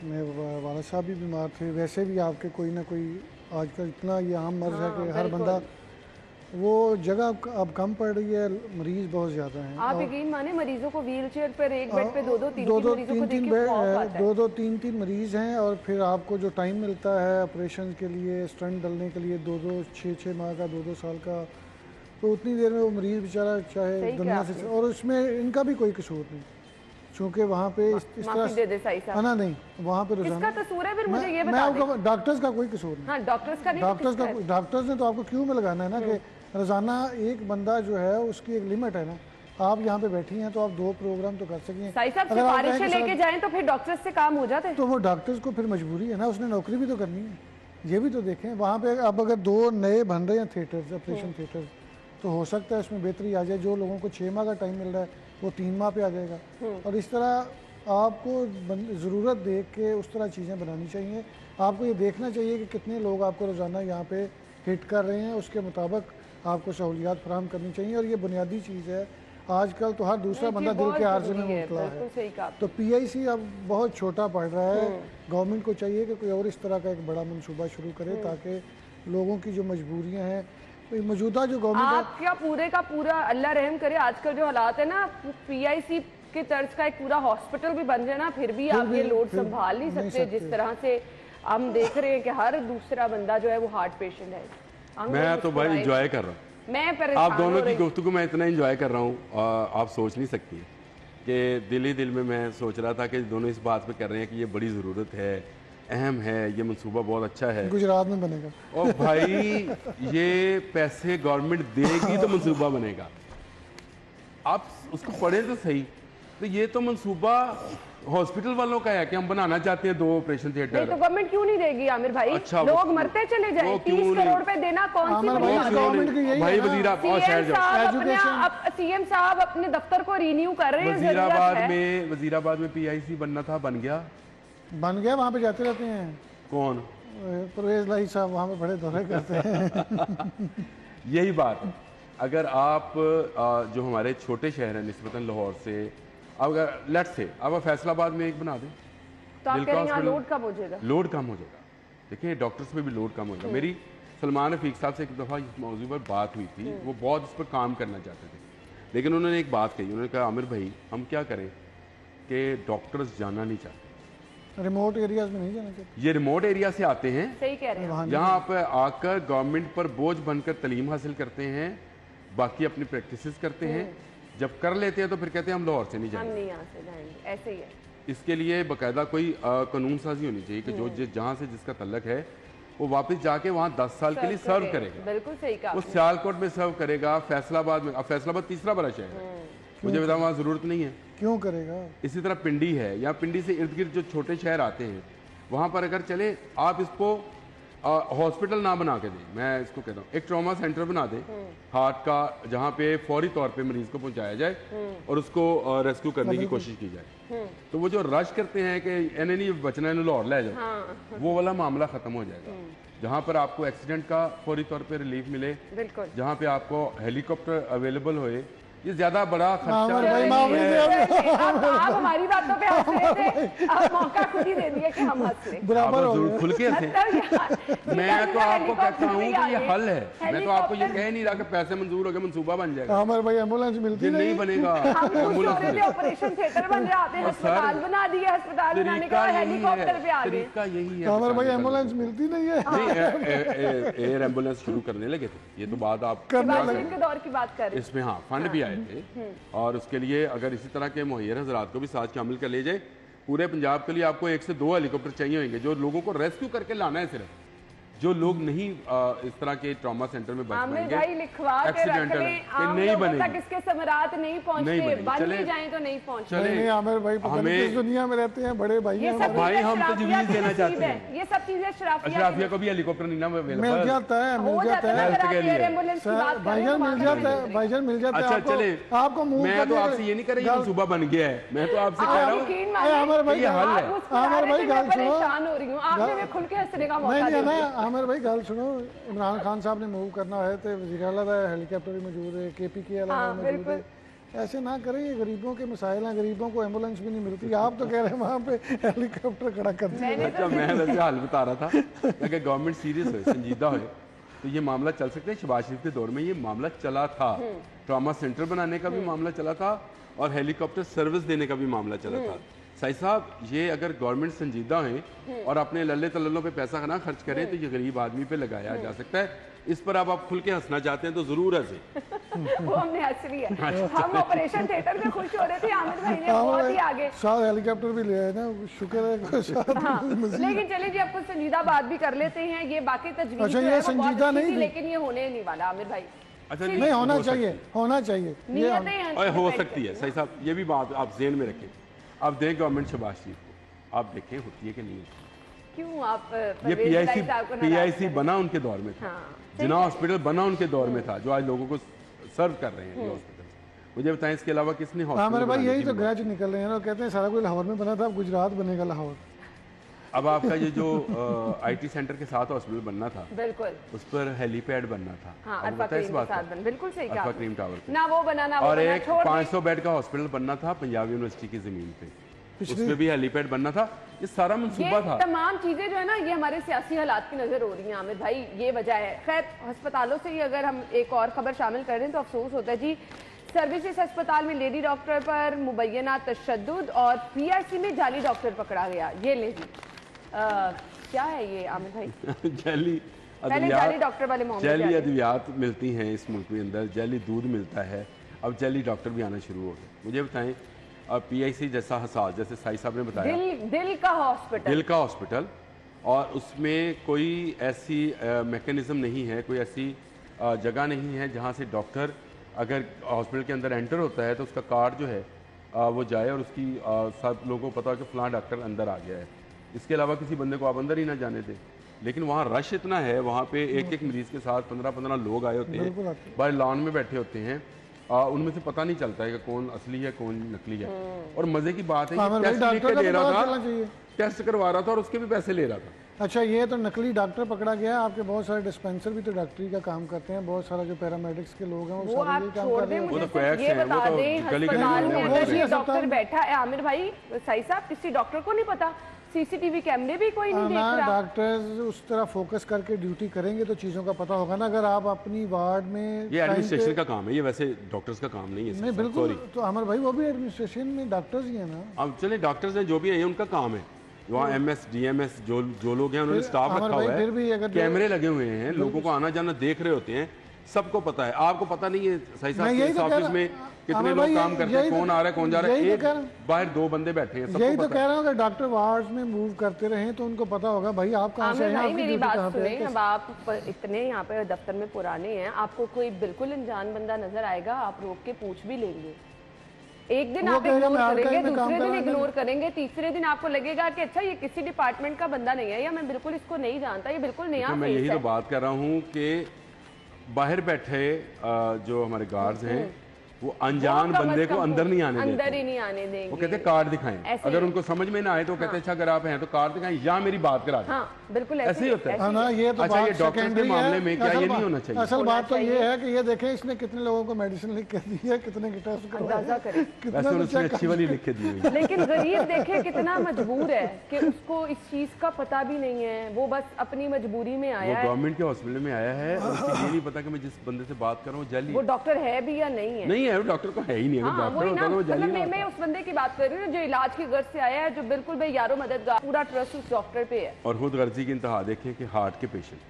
मैं वाला साहब भी बीमार थे, वैसे भी आपके कोई ना कोई आजकल इतना ये आम मर्ज है कि हर बंदा, वो जगह अब कम पड़ रही है, मरीज बहुत ज़्यादा हैं। आप यकीन माने मरीजों को व्हील चेयर पर एक बेड पे दो तीन मरीज हैं, और फिर आपको जो टाइम मिलता है ऑपरेशन के लिए, स्टंट डलने के लिए 6 माह का 2 साल का, तो उतनी देर में वो मरीज बेचारा चाहे दुनिया से, और उसमें इनका भी कोई कसूर नहीं, चूँकि वहाँ पे इस तरह है ना, नहीं वहाँ पे रोजाना कसूर है। फिर मुझे ये बता दें, डॉक्टर्स का कोई कसूर नहीं। हाँ, डॉक्टर्स ने तो आपको क्यों में लगाना है ना कि रोजाना एक बंदा जो है उसकी एक लिमिट है ना। आप यहाँ पे बैठी हैं तो आप 2 प्रोग्राम तो कर सकें। अगर सिफारिशें लेके जाएं तो फिर डॉक्टर्स से काम हो जाता है। तो वो डॉक्टर्स को फिर मजबूरी है ना, उसने नौकरी भी तो करनी है। ये भी तो देखें वहाँ पे अब अगर 2 नए बन रहे हैं थिएटर्स, ऑपरेशन थिएटर्स, तो हो सकता है उसमें बेहतरी आ जाए। जो लोगों को 6 माह का टाइम मिल रहा है वो 3 माह पे आ जाएगा। और इस तरह आपको ज़रूरत देख के उस तरह चीज़ें बनानी चाहिए। आपको ये देखना चाहिए कि कितने लोग आपको रोज़ाना यहाँ पे हिट कर रहे हैं, उसके मुताबिक आपको सहूलियात फराहम करनी चाहिए। और ये बुनियादी चीज़ है, आजकल तो हर दूसरा बंदा दिल के आर्जे में मुबतला है। तो PIC अब बहुत छोटा पड़ रहा है। गवर्नमेंट को चाहिए कि कोई और इस तरह का एक बड़ा मनसूबा शुरू करे, ताकि लोगों की जो मजबूरियाँ हैं, मौजूदा जो गवर्नमेंट, आप क्या पूरे का पूरा अल्लाह रहम करे, आजकल जो हालात है ना, PIC के तर्ज का एक पूरा हॉस्पिटल भी बन जाए ना, फिर भी आप ये लोड संभाल नहीं सकते। जिस तरह से हम देख रहे हैं कि हर दूसरा बंदा जो है वो हार्ट पेशेंट है। मैं तो भाई इंजॉय कर रहा हूँ, मैं आप दोनों की गुफ्तगू मैं इतना इंजॉय कर रहा हूँ, आप सोच नहीं सकती कि दिल ही दिल में मैं सोच रहा था कि दोनों इस बात पे कर रहे हैं कि ये बड़ी ज़रूरत है, अहम है, ये मंसूबा बहुत अच्छा है, गुजरात में बनेगा। और भाई ये पैसे गवर्नमेंट देगी तो मंसूबा बनेगा। आप उसको पढ़ें तो सही, तो ये तो मंसूबा हॉस्पिटल वालों का है कि हम बनाना चाहते हैं 2 ऑपरेशन थिएटर। तो गवर्नमेंट क्यों नहीं देगी आमिर भाई? अच्छा, लोग मरते चले जाए, 30 करोड़ रुपए देना कौन सी गवर्नमेंट की यही भाई? CM साहब अपने दफ्तर को रिन्यू कर रहे हैं। वजीराबाद में PIC बनना था, बन गया। वहाँ पे जाते रहते हैं। कौन? परवेज लाई साहब वहाँ पे बड़े दौरे करते हैं। यही बात है। अगर आप जो हमारे छोटे शहर हैं निस्बतन लाहौर से, अगर लेट्स से अब फैसलाबाद में एक बना दें तो आप कह रहे हैं लोड कम हो जाएगा। लोड कम हो जाएगा। देखिए डॉक्टर्स पे भी लोड कम हो जाएगा। मेरी सलमान रफीक साहब से एक दफ़ा इस मौजू पर बात हुई थी, वो बहुत इस पर काम करना चाहते थे, लेकिन उन्होंने एक बात कही, उन्होंने कहा आमिर भाई हम क्या करें कि डॉक्टर्स जाना नहीं चाहते, रिमोट एरियाज में नहीं जाना चाहिए। ये रिमोट एरिया से आते हैं, सही कह रहे हैं, यहाँ पर आकर गवर्नमेंट पर बोझ बनकर तालीम हासिल करते हैं, बाकी अपनी प्रैक्टिसेस करते हैं, जब कर लेते हैं तो फिर कहते हैं हम लाहौर से नहीं जाएंगे, हम नहीं यहाँ से जाएंगे। ऐसे ही है। इसके लिए बाकायदा कोई कानून साजी होनी चाहिए कि जो जहाँ से जिसका तल्लक है वो वापस जाके वहाँ 10 साल के लिए सर्व करेगा। बिल्कुल सही कहा। वो सियालकोट में सर्व करेगा, फैसलाबाद में। अब फैसलाबाद तीसरा बड़ा शहर है, मुझे बताओ वहाँ ज़रूरत नहीं है, क्यों करेगा? इसी तरह पिंडी है, या पिंडी से इर्द गिर्द जो छोटे शहर आते हैं वहाँ पर अगर चले, आप इसको हॉस्पिटल ना बना के दें, मैं इसको कहता हूँ एक ट्रॉमा सेंटर बना दें हार्ट का, जहाँ पे फौरी तौर पे मरीज को पहुँचाया जाए और उसको रेस्क्यू करने की कोशिश की जाए। तो वो जो रश करते हैं कि इन्हें नहीं बचना, इन्हें लाहौर ले जाओ, वो वाला मामला खत्म हो जाएगा। जहाँ पर आपको एक्सीडेंट का फौरी तौर पे रिलीफ मिले, जहाँ पे आपको हेलीकॉप्टर अवेलेबल होए, ये ज्यादा बड़ा खर्चा नहीं है। आप हमारी बातों पे हंस रहे थे, आप मौका खुद ही दे दिए कि हम हंस रहे। बराबर हो गया। खुल के हंसे। मैं तो आपको कहता हूँ कि ये हल है, मैं तो आपको ये कह नहीं रहा कि पैसे मंजूर हो गए मंसूबा बन जाएगा। हमारे भाई एम्बुलेंस मिलती नहीं बनेगा। ऑपरेशन थिएटर बन रहे आते हैं, अस्पताल बना दिए, अस्पताल बनाने का हेलीकॉप्टर पे आ गए। तरीका यही है। हमारे भाई एम्बुलेंस मिलती नहीं है। एयर एम्बुलेंस शुरू करने लगे थे, ये तो बात आप के दौर की बात कर रहे हैं। इसमें हाँ फंड भी थे, और उसके लिए अगर इसी तरह के मुहैया हजरात को भी साथ शामिल कर ले जाए, पूरे पंजाब के लिए आपको 1 से 2 हेलीकॉप्टर चाहिए होंगे जो लोगों को रेस्क्यू करके लाना है सिर्फ, जो लोग नहीं इस तरह के ट्रॉमा सेंटर में बच पाएंगे, भाई लिखवा के रख लें, आम नहीं लोगों बनेगी, तक इसके समरात नहीं पहुंचते, बन भी जाएं तो नहीं पहुंचते। नहीं आमिर भाई पता नहीं किस दुनिया में रहते हैं, बड़े भाई हैं हमारे। भाई हम तजवीज़ देना चाहते हैं, ये सब चीजें अशराफिया को भी हेलीकॉप्टर नहीं ना मिल जाता है, मिल जाता है भाईजान, मिल जाता है भाईजान, मिल जाता है। अच्छा चले, आपको मैं तो आपसे ये नहीं कर रही हूँ सुबह बन गया है, मैं तो आपसे कह रहा हूँ आमिर भाई, आमिर भाई गाल सुनो, परेशान हो रही हूँ, आपने भी खुल के हंसने का मौका नहीं दिया। ना आमिर भाई गाल सुनो, इमरान खान साहब ने मूव करना है तो वज़ीर आला दा हेलीकॉप्टर भी मौजूद है, KP के अलावा मौजूद है। ऐसे ना करें, ये गरीबों के मसाइल हैं, गरीबों को एम्बुलेंस भी नहीं मिलती, आप तो कह रहे हैं वहाँ पे हेलीकॉप्टर खड़ा कर दिया। अच्छा मैं वैसे हाल बता रहा था, अगर गवर्नमेंट सीरियस हो, संजीदा हो तो ये मामला चल सकता है। शहबाज शरीफ के दौर में ये मामला चला था, ट्रॉमा सेंटर बनाने का भी मामला चला था और हेलीकॉप्टर सर्विस देने का भी मामला चला था। साई साहब, ये अगर गवर्नमेंट संजीदा है और अपने लल्ले तल्लों पे पैसा ना खर्च करें तो ये गरीब आदमी पे लगाया जा सकता है। इस पर अब आप खुल के हंसना चाहते हैं तो जरूर हंसे। वो हमने हंस लिया, हम ऑपरेशन थिएटर में खुश हो रहे थे, आमिर भाई ने बहुत ही आगे साथ हेलीकॉप्टर भी ले आए ना, शुक्र है। लेकिन चलिए जी, आपको संजीदा बात भी कर लेते हैं, ये बाकी तजवीज़ अच्छा, जो ये है वो बहुत संजीदा अच्छी नहीं थी, थी। लेकिन ये होने नहीं वाला आमिर भाई। अच्छा नहीं होना चाहिए, होना चाहिए, नियतें हो सकती है। सही साहब, ये भी बात आप ज़हन में रखें। आप दें गवर्नमेंट शहबाज शरीफ को, आप देखें होती है कि नहीं होती। क्यों आप ये PIC बना उनके दौर में था, जिना हॉस्पिटल बना उनके दौर में था, जो आज लोगों को सर्व कर रहे हैं ये हॉस्पिटल। मुझे बताएं इसके अलावा किसने हमारे भाई यही तो ग्रज निकल रहे हैं, कहते हैं सारा कुछ लाहौर में बना था, अब गुजरात बनेगा लाहौर। अब आपका ये जो IT सेंटर के साथ हॉस्पिटल बनना था, बिल्कुल उस पर हेलीपैड बनना था। हाँ, बिल्कुल सही कहा, क्रीम टावर ना वो बना ना वो और बना, एक 500 बेड का हॉस्पिटल बनना था पंजाब यूनिवर्सिटी की जमीन पे, उसमें भी हेलीपैड बनना था। ये सारा मंसूबा था। तमाम चीजें जो है ना, ये हमारे सियासी हालात की नजर हो रही हैं आमिर भाई, ये वजह है। खैर, अस्पतालों से ही अगर हम एक और खबर शामिल कर रहे हैं तो अफसोस होता है जी, सर्विसेज अस्पताल में लेडी डॉक्टर पर मुबैना तशद्दुद और PRC में जाली डॉक्टर पकड़ा गया। ये ले जी, क्या है ये आमिर भाई? जाली डॉक्टर वाले मामले, जैली अद्वियात मिलती हैं इस मुल्क के अंदर, जैली दूध मिलता है, अब जैली डॉक्टर भी आना शुरू हो गए। मुझे बताएं, अब PIC जैसा हसास, जैसे साई साहब ने बताया, दिल का हॉस्पिटल और उसमें कोई ऐसी मैकेनिज्म नहीं है, कोई ऐसी जगह नहीं है जहाँ से डॉक्टर अगर हॉस्पिटल के अंदर एंटर होता है तो उसका कार्ड जो है वो जाए और उसकी सब लोगों को पता हो कि फलां डॉक्टर अंदर आ गया है। इसके अलावा किसी बंदे को आप अंदर ही ना जाने दें। लेकिन वहाँ रश इतना है, वहाँ पे एक एक मरीज के साथ 15-15 लोग आए होते हैं, बाहर लॉन में बैठे होते हैं, उनमें से पता नहीं चलता है कि कौन असली है कौन नकली है। और मजे की बात है टेस्ट करवा रहा था और उसके भी पैसे ले रहा था। अच्छा, ये तो नकली डॉक्टर पकड़ा गया है। आपके बहुत सारे डिस्पेंसर भी तो डॉक्टरी का काम करते हैं, बहुत सारा जो पैरामेडिक्स के लोग हैं वो सारे ये काम कर रहे हैं। वो तो क्वैक्स हैं, वो तो अस्पताल में अगर डॉक्टर बैठा है आमिर भाई, साई साहब, किसी डॉक्टर को नहीं पता, CCTV कैमरे भी कोई नहीं देख रहा। डॉक्टर्स उस तरह फोकस करके ड्यूटी करेंगे तो चीज़ों का पता होगा ना। अगर आप अपनी वार्ड में, ये एडमिनिस्ट्रेशन का काम है, ये वैसे डॉक्टर्स का काम नहीं है। नहीं बिल्कुल, तो अमर भाई वो भी एडमिनिस्ट्रेशन में डॉक्टर्स ही है ना। अब चले डॉक्टर्स हैं जो भी है उनका काम है, वहाँ MS DMS जो लोग हैं उन्होंने स्टाफ रखा हुआ है, कैमरे लगे हुए हैं, लोगों को आना जाना देख रहे होते हैं, सबको पता है। आपको पता नहीं है सही साहब इस ऑफिस में कितने लोग काम करते हैं, कौन आ रहा है कौन जा रहा है, एक बाहर 2 बंदे बैठे हैं, यही तो कह रहा हूँ कि डॉक्टर वार्ड्स में मूव करते रहे तो उनको पता होगा भाई आप कहाँ से हैं, मेरी बात सुने। अब आप इतने यहाँ पे दफ्तर में पुराने हैं, आपको कोई बिल्कुल अनजान बंदा नजर आएगा, आप रोक के पूछ भी लेंगे। एक दिन आप इग्नोर करेंगे, दूसरे दिन इग्नोर करेंगे, तीसरे दिन आपको लगेगा कि अच्छा ये किसी डिपार्टमेंट का बंदा नहीं है, या मैं बिल्कुल इसको नहीं जानता, ये बिल्कुल नया फेस है। मैं यही तो बात कर रहा हूँ कि बाहर बैठे जो हमारे गार्ड्स हैं वो अनजान बंदे को अंदर नहीं आने देते, अंदर ही नहीं आने देंगे। वो कहते हैं कार्ड दिखाएं, अगर उनको समझ में ना आए तो कहते हैं अच्छा अगर आप हैं तो कार्ड दिखाएं या मेरी बात करा दें। हाँ, बिल्कुल ऐसे ही होता है ना। ये तो अच्छा, ये डॉक्टर के मामले में क्या ये नहीं होना चाहिए? असल बात तो ये है कि ये देखें इसने कितने लोगों को मेडिसिन लिख के दी है, कितने की टेस्ट अंदाजा करें। वैसे उसने अच्छी वाली लिख के दी हुई, लेकिन गरीब देखे कितना मजबूर है कि उसको इस चीज का पता भी नहीं है, वो बस अपनी मजबूरी में आया है। गवर्नमेंट के हॉस्पिटल में आया है, उसको ये नहीं पता कि मैं जिस बंदे से बात कर रहा हूँ जाली, वो डॉक्टर है भी या नहीं है। नहीं है, वो डॉक्टर को है ही नहीं। मैं उस बंदे की बात कर रही हूँ जो इलाज की गर्ज से आया है, जो बिल्कुल भाई यारो मददगार, पूरा ट्रस्ट उस डॉक्टर पे है। और खुद गर्जी की इंतहा देखें कि हार्ट के पेशेंट,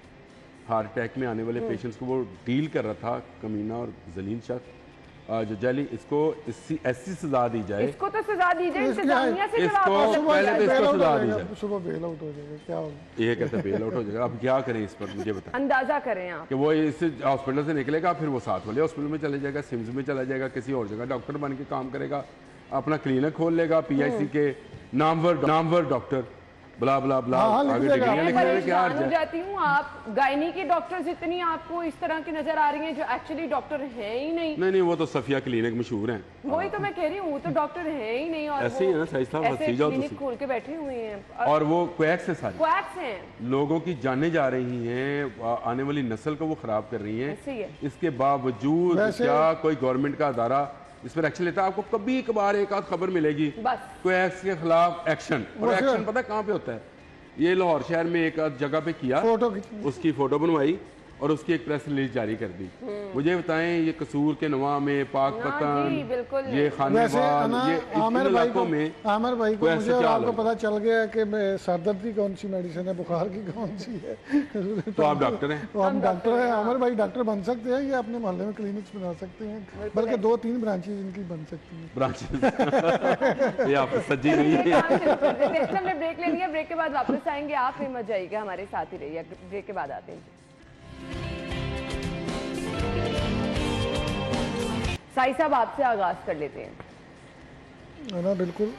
हार्ट अटैक में आने वाले पेशेंट्स को वो डील कर रहा था, कमीना और जलील शख्स जो जाली, इसको ऐसी सजा दी जाए, इसको तो सजा दी जाए, इंतजामिया से इसको जवाब दो। पहले तो इसको सजा दी जाए। सुबह बेल आउट हो जाएगा, क्या होगा? ये कहते हैं बेल आउट हो जाएगा। अब क्या करें इस पर, मुझे बताएं। अंदाजा करें आप कि वो इस हॉस्पिटल से निकलेगा, फिर वो साथ वाले हॉस्पिटल में चले जाएगा, सिम्स में चला जाएगा, किसी और जगह डॉक्टर बन के काम करेगा, अपना क्लिनिक खोल लेगा, PIC के नामवर डॉक्टर, ब्ला ब्ला ब्ला, आगे डिग्रियां लिखने में क्या परेशान हो जाती हूँ। आप गायनी की डॉक्टर्स इतनी आपको इस तरह की नजर आ रही हैं जो एक्चुअली डॉक्टर है ही नहीं। नहीं, वो तो सफिया क्लिनिक मशहूर हैं। वही तो मैं कह रही हूँ, वो तो डॉक्टर है ही नहीं, और ऐसे ही है ना, सही साहब, ऐसे हंसी जाओ क्लिनिक तुसी। खोल के बैठे हुए हैं और वो क्वैक्स है, सारी क्वैक्स हैं। लोगों की जानें जा रही हैं, आने वाली नस्ल को वो खराब कर रही हैं। ऐसे ही है। इसके बावजूद क्या कोई गवर्नमेंट का अदारा इस पर एक्शन लेता है? आपको कभी कभार एक आध खबर मिलेगी बस क्वैक्स के खिलाफ एक्शन, और एक्शन पता कहाँ पे होता है? ये लाहौर शहर में एक जगह पे किया, उसकी फोटो बनवाई और उसकी एक प्रेस रिलीज जारी कर दी। मुझे बताएं, ये कसूर के नवा में, पाक पतन, ये खानेवाल, ये आमिर इलाकों में, आमिर भाई को मुझे और आपको पता चल गया कि सरदर्द की कौन सी मेडिसिन है, बुखार की कौन सी है। तो आप डॉक्टर हैं? तो हम डॉक्टर हैं। आमिर भाई डॉक्टर बन सकते हैं, ये अपने मोहल्ले में क्लिनिक्स बना सकते हैं, बल्कि 2-3 ब्रांचेज इनकी बन सकती हैं। ब्रांचेस ये आप सज्जी नहीं है। हमने ब्रेक ले लिया, ब्रेक के बाद वापस आएंगे, आप भी मत जाइएगा, हमारे साथ ही रहिए। ब्रेक के बाद आते हैं। साई साहब, आपसे आगाज कर लेते हैं। ना बिल्कुल।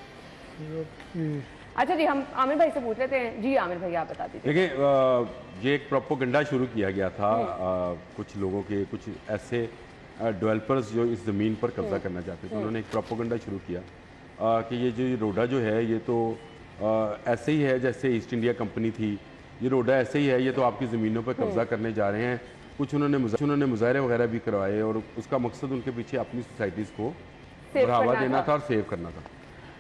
अच्छा जी, हम आमिर भाई से पूछ लेते हैं। जी आमिर भाई, आप बता दीजिए। देखिए, ये एक प्रोपोगंडा शुरू किया गया था कुछ लोगों के, कुछ ऐसे डेवलपर्स जो इस ज़मीन पर कब्जा करना चाहते थे, उन्होंने एक प्रोपोगंडा शुरू किया कि ये जो रोडा जो है, ये तो ऐसे ही है जैसे ईस्ट इंडिया कंपनी थी, ये रोडा ऐसे ही है, ये तो आपकी ज़मीनों पर कब्जा करने जा रहे हैं। कुछ उन्होंने मुजाहरे वगैरह भी करवाए, और उसका मकसद उनके पीछे अपनी सोसाइटीज़ को बढ़ावा देना था और सेव करना था।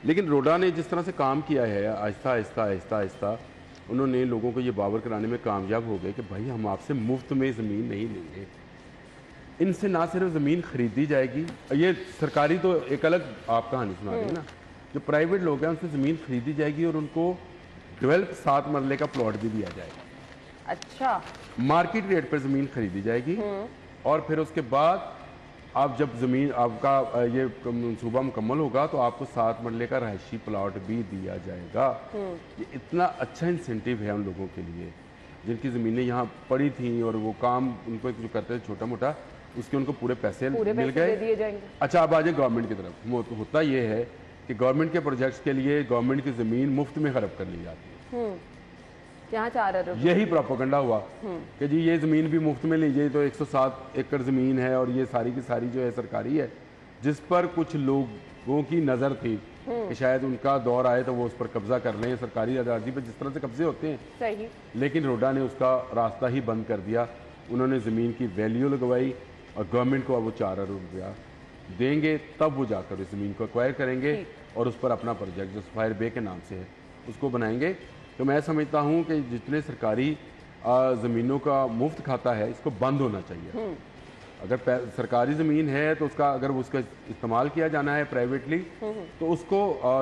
लेकिन रोडा ने जिस तरह से काम किया है, आहिस्ता आहिस्ता आहिस्ता आहिस्ता उन्होंने लोगों को ये बावर कराने में कामयाब हो गए कि भाई हम आपसे मुफ्त में ज़मीन नहीं लेंगे। इनसे ना सिर्फ ज़मीन खरीदी जाएगी, ये सरकारी तो एक अलग आप कहानी सुना रहे हैं ना, जो प्राइवेट लोग हैं उनसे ज़मीन खरीदी जाएगी और उनको डेवलप 7 मरले का प्लॉट भी दिया जाएगा। अच्छा, मार्केट रेट पर ज़मीन खरीदी जाएगी, और फिर उसके बाद आप जब ज़मीन आपका ये मनसूबा मुकम्मल होगा तो आपको 7 मरले का रहायशी प्लॉट भी दिया जाएगा। ये इतना अच्छा इंसेंटिव है उन लोगों के लिए जिनकी ज़मीनें यहाँ पड़ी थी और वो काम उनको जो करते थे छोटा मोटा, उसके उनको पूरे पैसे मिल गए। अच्छा, अब आ जाए गवर्नमेंट की तरफ। होता ये है कि गवर्नमेंट के प्रोजेक्ट्स के लिए गवर्नमेंट की ज़मीन मुफ्त में खर्च कर ली जाती है। यहाँ 4 अरब यही प्रोपेगेंडा हुआ कि जी ये ज़मीन भी मुफ्त में लीजिए, तो 107 एकड़ ज़मीन है और ये सारी की सारी जो है सरकारी है, जिस पर कुछ लोगों की नज़र थी कि शायद उनका दौर आए तो वो उस पर कब्जा कर लें, सरकारी आज़ादी पर जिस तरह से कब्जे होते हैं। सही। लेकिन रोडा ने उसका रास्ता ही बंद कर दिया। उन्होंने ज़मीन की वैल्यू लगवाई और गवर्नमेंट को अब वो 4 अरब रुपया देंगे, तब वो जाकर उस ज़मीन को एक्वायर करेंगे और उस पर अपना प्रोजेक्ट जो सफायर बे के नाम से है उसको बनाएंगे। तो मैं समझता हूँ कि जितने सरकारी ज़मीनों का मुफ्त खाता है, इसको बंद होना चाहिए। अगर सरकारी ज़मीन है तो उसका अगर उसका इस्तेमाल किया जाना है प्राइवेटली, तो उसको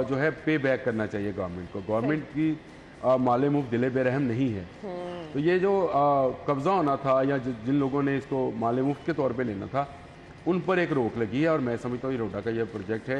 जो है पे बैक करना चाहिए गवर्नमेंट को। गवर्नमेंट की माले मुफ्त दिले बेरहम नहीं है। तो ये जो कब्ज़ा होना था या जिन लोगों ने इसको माले मुफ्त के तौर पे लेना था, उन पर एक रोक लगी है। और मैं समझता हूँ ये रोडा का ये प्रोजेक्ट है,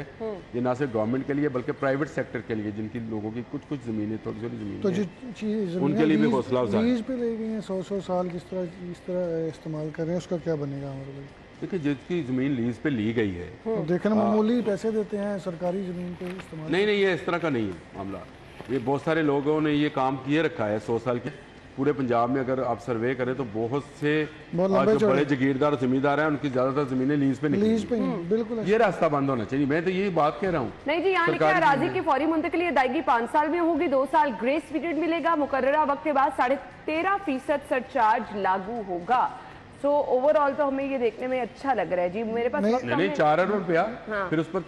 ये ना सिर्फ गवर्नमेंट के लिए बल्कि प्राइवेट सेक्टर के लिए, जिनकी लोगों की कुछ कुछ ज़मीनें, थोड़ी थोड़ी ज़मीनें, तो उनके लिए भी हौसला अफजाई। लीज पे ले गई हैं 100 साल, इस तरह इस्तेमाल कर रहे हैं, उसका क्या बनेगा हमारे भाई? देखिए, जिसकी ज़मीन लीज पे ली गई है, देखना मामूली पैसे देते हैं सरकारी ज़मीन पे इस्तेमाल। नहीं, ये इस तरह का नहीं है मामला। ये बहुत सारे लोगों ने ये काम किए रखा है 100 साल के। पूरे पंजाब में अगर आप सर्वे करें तो बहुत से जो बड़े जागीरदार जमींदार हैं, उनकी ज्यादातर जमीनें लीज पे बिल्कुल। ये रास्ता बंद होना चाहिए। मैं तो यही बात कह रहा हूँ। नहीं जी, यहाँ लिखा है अराजी की फौरी मुंतकिली अदायगी 5 साल में होगी, 2 साल ग्रेस पीरियड मिलेगा, मुकर्ररा वक्त के बाद 13.5% सरचार्ज लागू होगा। सो ओवरऑल तो हमें ये देखने में अच्छा लग रहा है जी। मेरे पास नहीं 4 अरब रुपया, फिर उस पर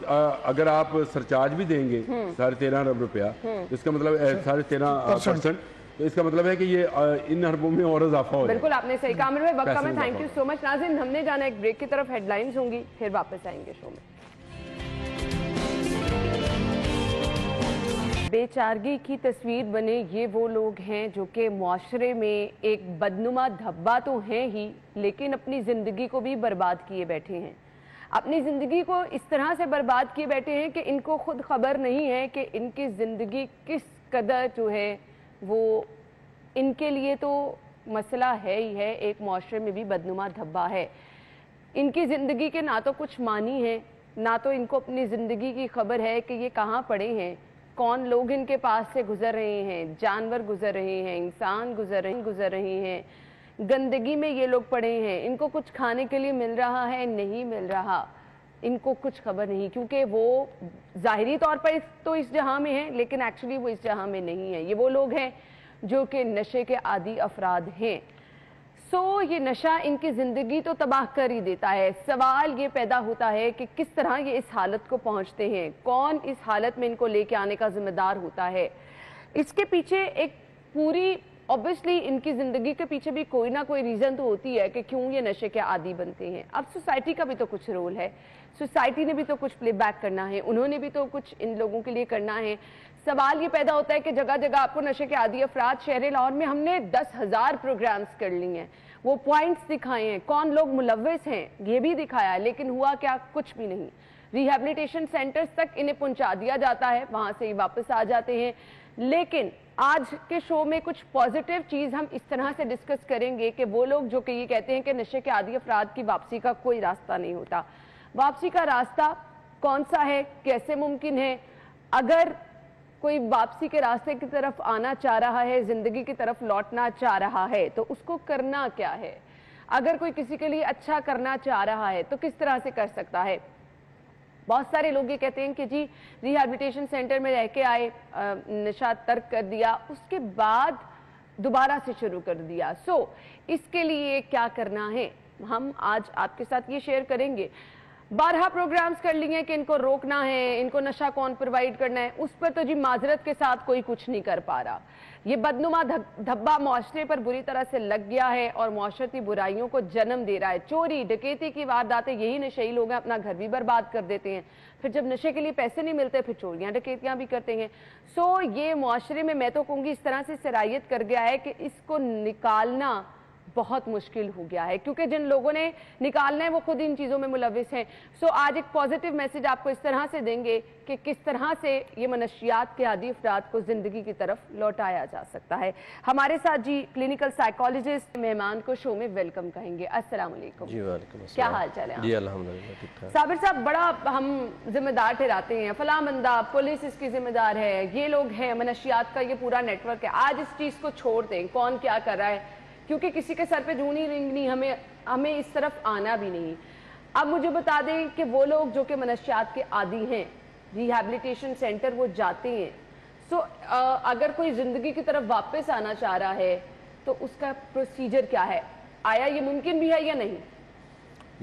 अगर आप सरचार्ज भी देंगे 13.5 अरब रुपया, तो इसका मतलब 13.5%, तो इसका मतलब है कि ये इन अरबों में और इजाफा हो। बिल्कुल, आपने सही कहा। मेरे वक्त में थैंक यू सो मच। नाज़रीन, हमने जाना एक ब्रेक की तरफ, हेडलाइंस होंगी, फिर वापस आएंगे शो में। बेचारगी की तस्वीर बने ये वो लोग हैं जो कि मुआशरे में एक बदनुमा धब्बा तो हैं ही, लेकिन अपनी ज़िंदगी को भी बर्बाद किए बैठे हैं। अपनी ज़िंदगी को इस तरह से बर्बाद किए बैठे हैं कि इनको खुद खबर नहीं है कि इनकी ज़िंदगी किस कदर जो है वो इनके लिए तो मसला है ही है, एक माशरे में भी बदनुमा धब्बा है। इनकी ज़िंदगी के ना तो कुछ मानी है, ना तो इनको अपनी ज़िंदगी की खबर है कि ये कहाँ पड़े हैं, कौन लोग इनके पास से गुजर रहे हैं, जानवर गुजर रहे हैं, इंसान गुजर रहे हैं, गंदगी में ये लोग पड़े हैं, इनको कुछ खाने के लिए मिल रहा है, नहीं मिल रहा, इनको कुछ खबर नहीं, क्योंकि वो ज़ाहिरी तौर पर तो इस जहां में है लेकिन एक्चुअली वो इस जहां में नहीं है। ये वो लोग हैं जो कि नशे के आदी अफराद हैं। सो ये नशा इनकी ज़िंदगी तो तबाह कर ही देता है। सवाल ये पैदा होता है कि किस तरह ये इस हालत को पहुंचते हैं, कौन इस हालत में इनको लेके आने का जिम्मेदार होता है। इसके पीछे एक पूरी ऑब्वियसली इनकी ज़िंदगी के पीछे भी कोई ना कोई रीज़न तो होती है कि क्यों ये नशे के आदी बनते हैं। अब सोसाइटी का भी तो कुछ रोल है, सोसाइटी ने भी तो कुछ प्ले बैक करना है, उन्होंने भी तो कुछ इन लोगों के लिए करना है। सवाल ये पैदा होता है कि जगह जगह आपको नशे के आदी अफराद, शहर लाहौर में हमने 10,000 प्रोग्राम्स कर लिए हैं, वो पॉइंट्स दिखाए हैं, कौन लोग मुलव्विस हैं ये भी दिखाया, लेकिन हुआ क्या, कुछ भी नहीं। रिहैबिलिटेशन सेंटर्स तक इन्हें पहुंचा दिया जाता है, वहां से ये वापस आ जाते हैं। लेकिन आज के शो में कुछ पॉजिटिव चीज़ हम इस तरह से डिस्कस करेंगे कि वो लोग जो कि ये कहते हैं कि नशे के आदी अफराद की वापसी का कोई रास्ता नहीं होता, वापसी का रास्ता कौन सा है, कैसे मुमकिन है। अगर कोई वापसी के रास्ते की तरफ आना चाह रहा है, जिंदगी की तरफ लौटना चाह रहा है, तो उसको करना क्या है। अगर कोई किसी के लिए अच्छा करना चाह रहा है तो किस तरह से कर सकता है। बहुत सारे लोग ये कहते हैं कि जी रिहैबिलिटेशन सेंटर में रह के आए, नशा तर्क कर दिया, उसके बाद दोबारा से शुरू कर दिया। इसके लिए क्या करना है, हम आज आपके साथ ये शेयर करेंगे। 12 प्रोग्राम्स कर लिए कि इनको रोकना है, इनको नशा कौन प्रोवाइड करना है, उस पर तो जी माजरत के साथ कोई कुछ नहीं कर पा रहा। ये बदनुमा धब्बा मुआशरे पर बुरी तरह से लग गया है और मुआशरती बुराइयों को जन्म दे रहा है। चोरी डकैती की वारदातें यही नशेई लोग हैं, अपना घर भी बर्बाद कर देते हैं, फिर जब नशे के लिए पैसे नहीं मिलते फिर चोरियां डकैतियां भी करते हैं। ये मुआशरे में मैं तो कहूँगी इस तरह से सरायत कर गया है कि इसको निकालना बहुत मुश्किल हो गया है, क्योंकि जिन लोगों ने निकालना है वो खुद इन चीज़ों में मुलविस हैं। आज एक पॉजिटिव मैसेज आपको इस तरह से देंगे कि किस तरह से ये मनशियात के आदी अफराद को ज़िंदगी की तरफ लौटाया जा सकता है। हमारे साथ जी क्लिनिकल साइकोलॉजिस्ट मेहमान को शो में वेलकम कहेंगे। अस्सलाम वालेकुम। जी वालेकुम अस्सलाम। क्या हाल चाल है? जी अल्हम्दुलिल्लाह ठीक ठाक। साबिर साहब, बड़ा हम जिम्मेदार ठहराते हैं, फला बंदा पुलिस इसकी जिम्मेदार है, ये लोग हैं, मनशियात का ये पूरा नेटवर्क है। आज इस चीज़ को छोड़ दें, कौन क्या कर रहा है, क्योंकि किसी के सर पे जूं नहीं रेंगनी, हमें इस तरफ आना भी नहीं। अब मुझे बता दें कि वो लोग जो कि मनशियात के आदी हैं, रिहैबिलिटेशन सेंटर वो जाते हैं, अगर कोई ज़िंदगी की तरफ वापस आना चाह रहा है तो उसका प्रोसीजर क्या है, आया ये मुमकिन भी है या नहीं?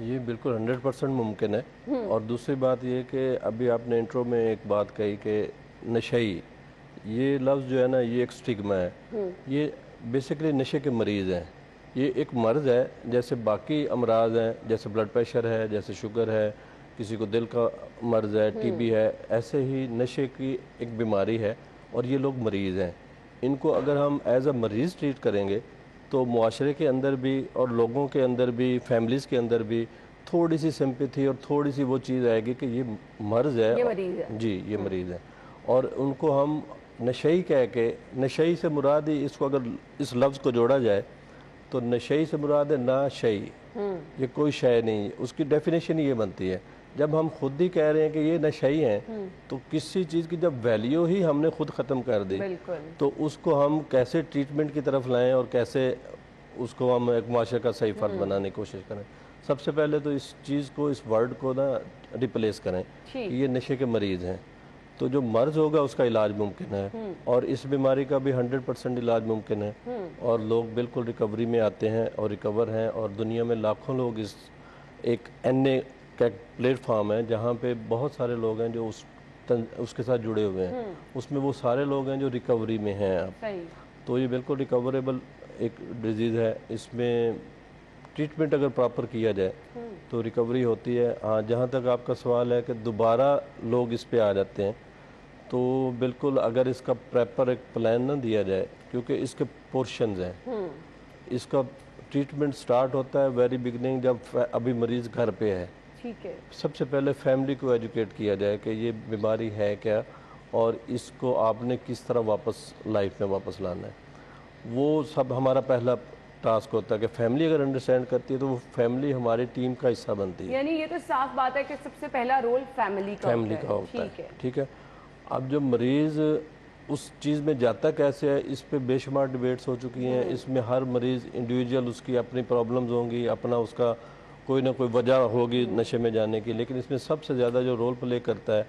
ये बिल्कुल 100% मुमकिन है। और दूसरी बात ये कि अभी आपने इंट्रो में एक बात कही कि नशई, ये लफ्ज़ जो है ना ये एक स्टिग्मा है। ये बेसिकली नशे के मरीज़ हैं, ये एक मर्ज़ है जैसे बाकी अमराज हैं, जैसे ब्लड प्रेशर है, जैसे शुगर है, किसी को दिल का मर्ज़ है, टीबी है, ऐसे ही नशे की एक बीमारी है और ये लोग मरीज़ हैं। इनको अगर हम एज अ मरीज़ ट्रीट करेंगे तो मुआशरे के अंदर भी और लोगों के अंदर भी, फैमिलीज़ के अंदर भी थोड़ी सी सिंपैथी और थोड़ी सी वो चीज़ आएगी कि ये मर्ज़ है, ये मरीज़ है। जी ये मरीज़ है। और उनको हम नशई कह के, नशई से मुराद ही, इसको अगर इस लफ्ज़ को जोड़ा जाए तो नशई से मुराद है ना शई, ये कोई शय नहीं, उसकी डेफिनेशन ही ये बनती है। जब हम खुद ही कह रहे हैं कि ये नशई हैं तो किसी चीज़ की जब वैल्यू ही हमने खुद ख़त्म कर दी तो उसको हम कैसे ट्रीटमेंट की तरफ लाएं और कैसे उसको हम एक माशरे का सही फ़र्द बनाने की कोशिश करें। सबसे पहले तो इस चीज़ को, इस वर्ड को ना रिप्लेस करें कि ये नशे के मरीज़ हैं, तो जो मर्ज होगा उसका इलाज मुमकिन है और इस बीमारी का भी 100% इलाज मुमकिन है और लोग बिल्कुल रिकवरी में आते हैं और रिकवर हैं। और दुनिया में लाखों लोग इस एक NA का प्लेटफॉर्म है जहाँ पे बहुत सारे लोग हैं जो उसके साथ जुड़े हुए हैं, उसमें वो सारे लोग हैं जो रिकवरी में हैं अब। तो ये बिल्कुल रिकवरेबल एक डिजीज़ है, इसमें ट्रीटमेंट अगर प्रॉपर किया जाए तो रिकवरी होती है। हाँ, जहाँ तक आपका सवाल है कि दोबारा लोग इस पे आ जाते हैं, तो बिल्कुल अगर इसका प्रॉपर एक प्लान ना दिया जाए, क्योंकि इसके पोर्शंस हैं, इसका ट्रीटमेंट स्टार्ट होता है वेरी बिगनिंग जब अभी मरीज़ घर पे है, ठीक है। सबसे पहले फैमिली को एजुकेट किया जाए कि ये बीमारी है क्या और इसको आपने किस तरह वापस लाइफ में वापस लाना है। वो सब हमारा पहला टास्क होता है कि फैमिली अगर अंडरस्टैंड करती है तो वो फैमिली हमारी टीम का हिस्सा बनती है। यानी ये तो साफ बात है कि सबसे पहला रोल फैमिली का होता है। ठीक है। अब जो मरीज़ उस चीज़ में जाता कैसे है, इस पे बेशुमार डिबेट्स हो चुकी हैं। इसमें हर मरीज़ इंडिविजुअल उसकी अपनी प्रॉब्लम्स होंगी, अपना उसका कोई ना कोई वजह होगी नशे में जाने की, लेकिन इसमें सबसे ज़्यादा जो रोल प्ले करता है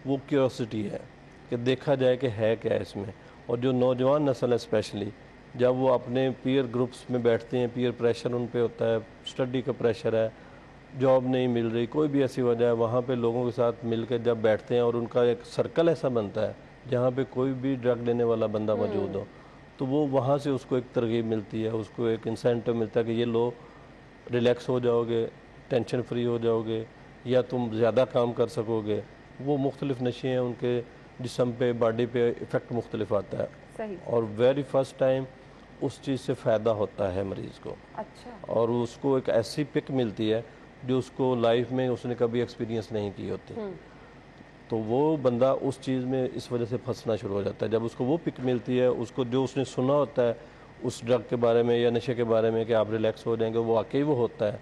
वो क्यूरियोसिटी है कि देखा जाए कि है क्या इसमें। और जो नौजवान नस्ल है स्पेशली, जब वो अपने पीयर ग्रुप्स में बैठते हैं, पीयर प्रेशर उन पे होता है, स्टडी का प्रेशर है, जॉब नहीं मिल रही, कोई भी ऐसी वजह है, वहाँ पे लोगों के साथ मिलकर जब बैठते हैं और उनका एक सर्कल ऐसा बनता है जहाँ पे कोई भी ड्रग लेने वाला बंदा मौजूद हो, तो वो वहाँ से उसको एक तरगीब मिलती है, उसको एक इंसेंटिव मिलता है कि ये लो, रिलैक्स हो जाओगे, टेंशन फ्री हो जाओगे, या तुम ज़्यादा काम कर सकोगे। वो मुख्तलिफ नशे हैं, उनके जिस्म पे, बॉडी पे इफ़ेक्ट मुख्तलिफ आता है। सही। और वेरी फर्स्ट टाइम उस चीज़ से फ़ायदा होता है मरीज़ को। अच्छा। और उसको एक ऐसी पिक मिलती है जो उसको लाइफ में उसने कभी एक्सपीरियंस नहीं की होती। तो वो बंदा उस चीज़ में इस वजह से फंसना शुरू हो जाता है। जब उसको वो पिक मिलती है, उसको जो उसने सुना होता है उस ड्रग के बारे में या नशे के बारे में कि आप रिलैक्स हो जाएंगे, वो वाकई वो होता है,